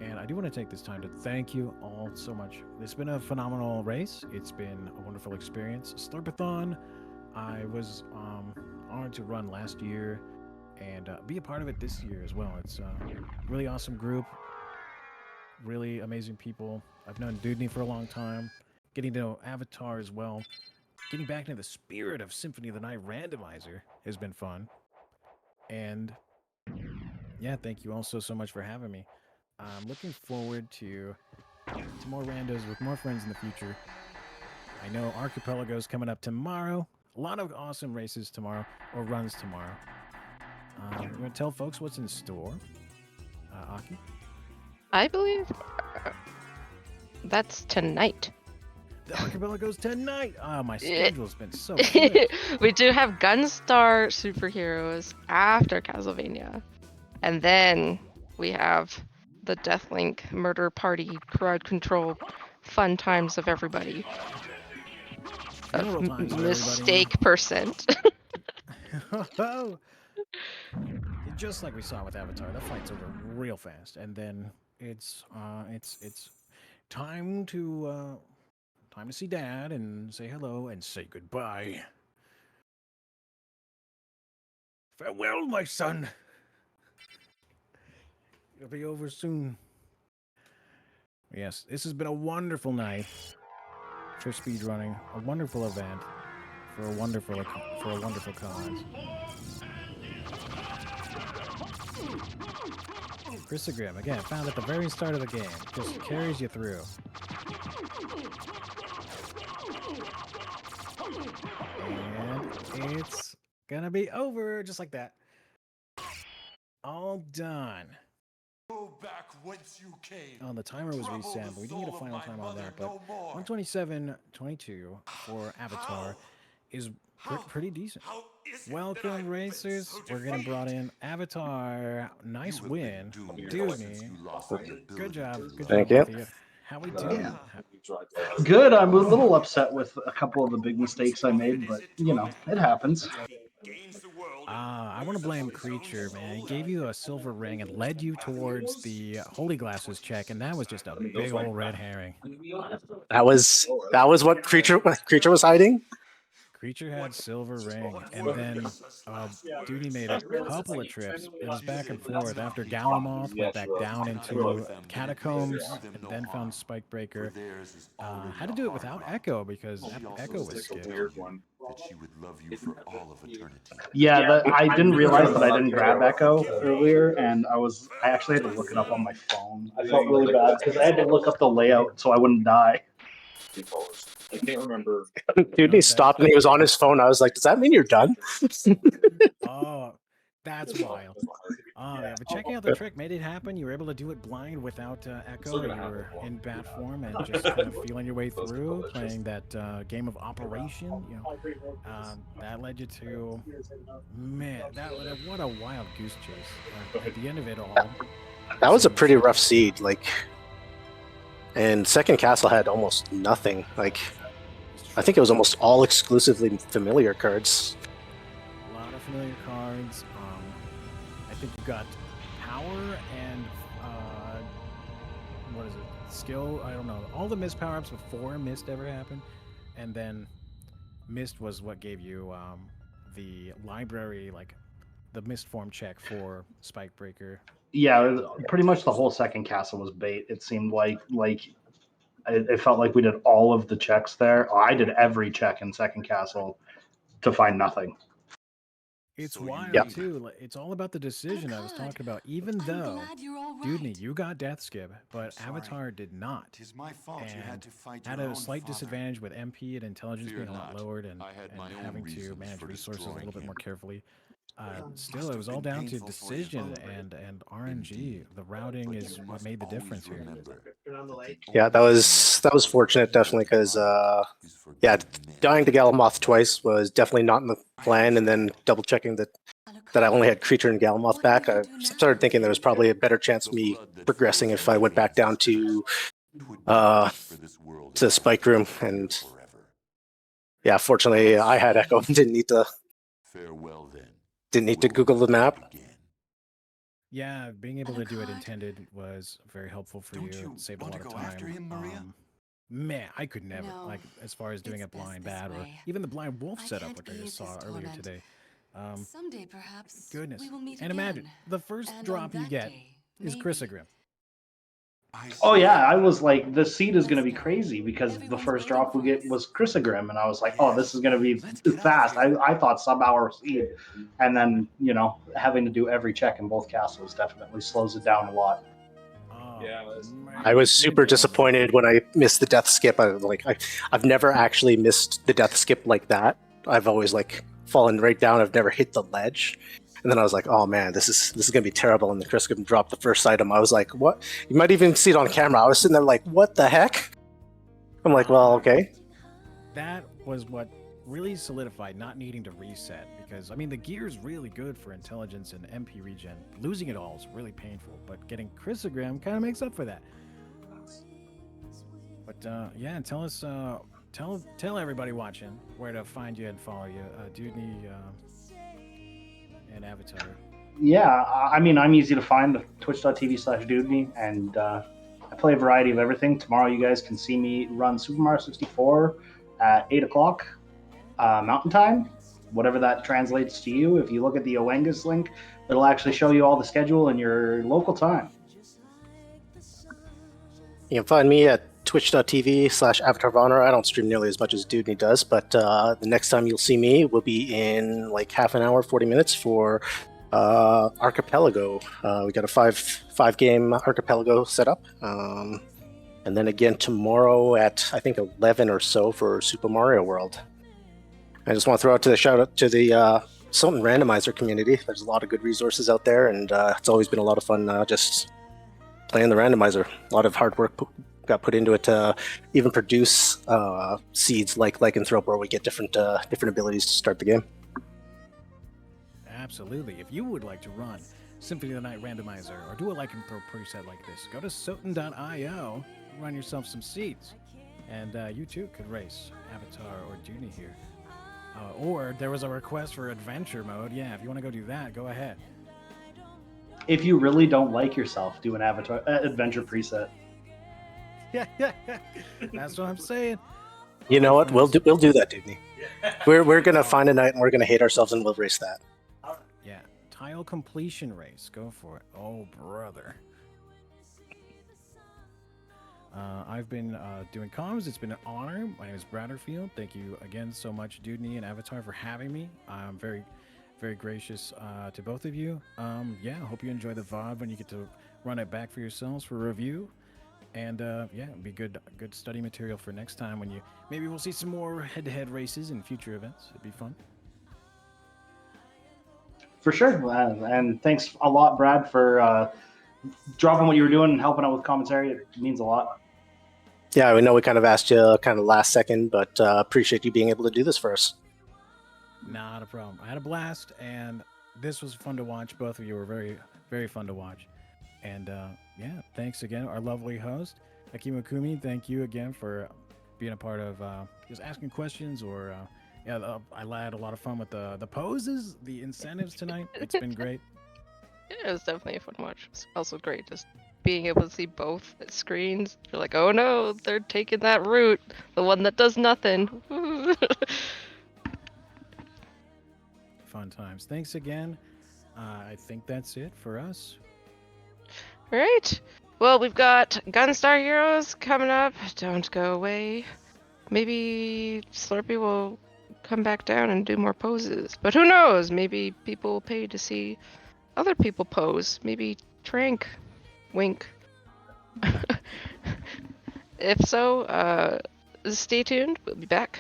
And I do want to take this time to thank you all so much. It's been a phenomenal race. It's been a wonderful experience. Slurpathon, I was honored to run last year and be a part of it this year as well. It's a really awesome group, really amazing people. I've known dewdney for a long time, getting to know Avatar as well. Getting back into the spirit of Symphony of the Night Randomizer has been fun. And yeah, thank you all so much for having me. I'm looking forward to more randos with more friends in the future. I know Archipelago's coming up tomorrow. A lot of awesome races tomorrow, or runs tomorrow. You want to tell folks what's in store, Aki? I believe that's tonight. The Archipelago's tonight! Oh, my schedule's been so good. We do have Gunstar Superheroes after Castlevania. And then we have the Deathlink Murder Party crowd control fun times of everybody. Funeral times of Mistake percent. Just like we saw with Avatar, the fight's over real fast, and then it's time to see Dad and say hello and say goodbye. Farewell, my son. It'll be over soon. Yes, this has been a wonderful night for speedrunning, a wonderful event for a wonderful cause. Christogram, again, found at the very start of the game. Just carries you through. And it's gonna be over just like that. All done. Go back whence you came. Oh, the timer was reset, but we didn't get a final time on that. But 127.22 for Avatar is pretty decent. Welcome, racers. We're getting brought in. Avatar, nice win. Dewdney, good job. Thank you. How we doing? Good. I'm a little upset with a couple of the big mistakes I made, but you know, it happens. I want to blame Creature, man. He gave you a silver ring and led you towards the Holy Glasses check, and that was just a big old red herring. That was what Creature was hiding? Creature had silver ring, and then Duty made a couple of trips. It was back and forth. After Galamoth went back down into Catacombs, and then found Spikebreaker. Had to do it without Echo because Echo was skipped. That she would love you for all of eternity. Yeah, I didn't realize that I didn't grab Echo earlier, and I actually had to look it up on my phone. I felt really bad because I had to look up the layout so I wouldn't die. I can't remember. Dude, he stopped and he was on his phone. I was like, does that mean you're done? Oh, that's wild. Oh, yeah, but checking out the trick made it happen. You were able to do it blind without Echo. You were in bat form and just kind of feeling your way through, playing that game of Operation. You know, that led you to, man, what a wild goose chase. At the end of it all, That was a pretty rough seed. Like, and second castle had almost nothing. Like, I think it was almost all exclusively familiar cards. a lot of familiar cards. I think you got power and what is it? Skill? I don't know. All the mist power ups before Mist ever happened, and then Mist was what gave you the library, like the Mist form check for Spikebreaker. Yeah, pretty much the whole second castle was bait. It seemed like it felt like we did all of the checks there. I did every check in second castle to find nothing. It's So you wild Yeah. too. It's all about the decision I was talking about. Even though Dewdney, you got death skip, but Sorry. Avatar did not. Tis my fault you had And to fight had your a own slight father. disadvantage with MP and intelligence Fear being a lot not. lowered and, I had my own having to reasons manage for resources a destroying little bit him. more carefully. Still, must it was have all been down to painful for you. decision and RNG. Indeed. The routing But is you what must made the always difference here. remember Yeah, that was fortunate, definitely, because yeah, dying to Galamoth twice was definitely not in the plan, and then double checking that I only had Creature and Galamoth back. I started thinking there was probably a better chance of me progressing if I went back down to the Spike Room, and yeah, fortunately I had Echo and didn't need to Farewell then. Google the map. Yeah, being able to do it intended was very helpful for Don't you. you It saved a want lot to of go after time. him, Maria? Man, I could never. No, Like, as far as doing it's a blind best this bat or way. even the blind wolf I setup, can't which I just ease saw this earlier torment. today. Someday, perhaps, Goodness. we will meet And again. imagine, the first And drop on you that get day, is maybe. Chrysogrim. Oh yeah, I was like, the seed is going to be Let's go. crazy because the Everyone's first waiting drop we for get us. was Chrysogrim, and I was like, oh, this is going to be Let's get out of fast. here. I thought sub-hour seed, and then having to do every check in both castles definitely slows it down a lot. Oh, Yeah, man, I was it super made me disappointed when I missed the death skip. I've never actually missed the death skip like that. I've always like fallen right down. I've never hit the ledge. And then I was like, oh man, this is gonna be terrible. And the Chris dropped the first item. I was like, what? You might even see it on camera. I was sitting there like, what the heck? I'm like, well, okay. That was what really solidified not needing to reset, because I mean the gear is really good for intelligence and MP regen. Losing it all is really painful, but getting Chrysogrim kind of makes up for that. But yeah, tell us, tell everybody watching where to find you and follow you, Dewdney and Avatar. Yeah, I mean, I'm easy to find, twitch.tv/dewdney, and I play a variety of everything. Tomorrow you guys can see me run Super Mario 64 at 8 o'clock Mountain Time, whatever that translates to you. If you look at the Oengus link, it'll actually show you all the schedule in your local time. You can find me at twitch.tv/avatarofhonor. I don't stream nearly as much as Dewdney does, but the next time you'll see me will be in like half an hour, 40 minutes for Archipelago. We got a five game Archipelago set up. And then again tomorrow at I think 11 or so for Super Mario World. I just want to throw out to the shout out to the SOTN randomizer community. There's a lot of good resources out there, and it's always been a lot of fun just playing the randomizer. A lot of hard work got put into it to even produce seeds like Lycanthrope, where we get different abilities to start the game. Absolutely. If you would like to run Symphony of the Night Randomizer or do a Lycanthrope preset like this, go to SOTN.io, run yourself some seeds, and you too could race Avatar or Dewdney here. Or there was a request for adventure mode. Yeah, if you want to go do that, go ahead. If you really don't like yourself, do an Avatar adventure preset. Yeah, that's what I'm saying. You know what? We'll do that, Dewdney. We're gonna find a night and we're gonna hate ourselves and we'll race that. Yeah, tile completion race. Go for it. Oh, brother. I've been doing comms. It's been an honor. My name is Bradderfield. Thank you again so much, Dewdney and Avatar, for having me. I'm very, very gracious to both of you. Yeah, hope you enjoy the VOD when you get to run it back for yourselves for review. And yeah, it'll be good study material for next time when you maybe we'll see some more head-to-head races in future events. It'd be fun. For sure. And thanks a lot, Brad, for dropping what you were doing and helping out with commentary. It means a lot. Yeah, we know we kind of asked you kind of last second, but appreciate you being able to do this for us. Not a problem. I had a blast, and this was fun to watch. Both of you were very, very fun to watch. And yeah, thanks again, our lovely host, Akimakumi. Thank you again for being a part of just asking questions or yeah, I had a lot of fun with the poses, the incentives tonight. It's been great. Yeah, it was definitely a fun watch. It's also great just being able to see both screens. You're like, oh no, they're taking that route, the one that does nothing. Fun times. Thanks again. I think that's it for us. All right. Well, we've got Gunstar Heroes coming up. Don't go away. Maybe Slurpee will come back down and do more poses. But who knows? Maybe people will pay to see other people pose. Maybe Trank. Wink. If so, stay tuned. We'll be back.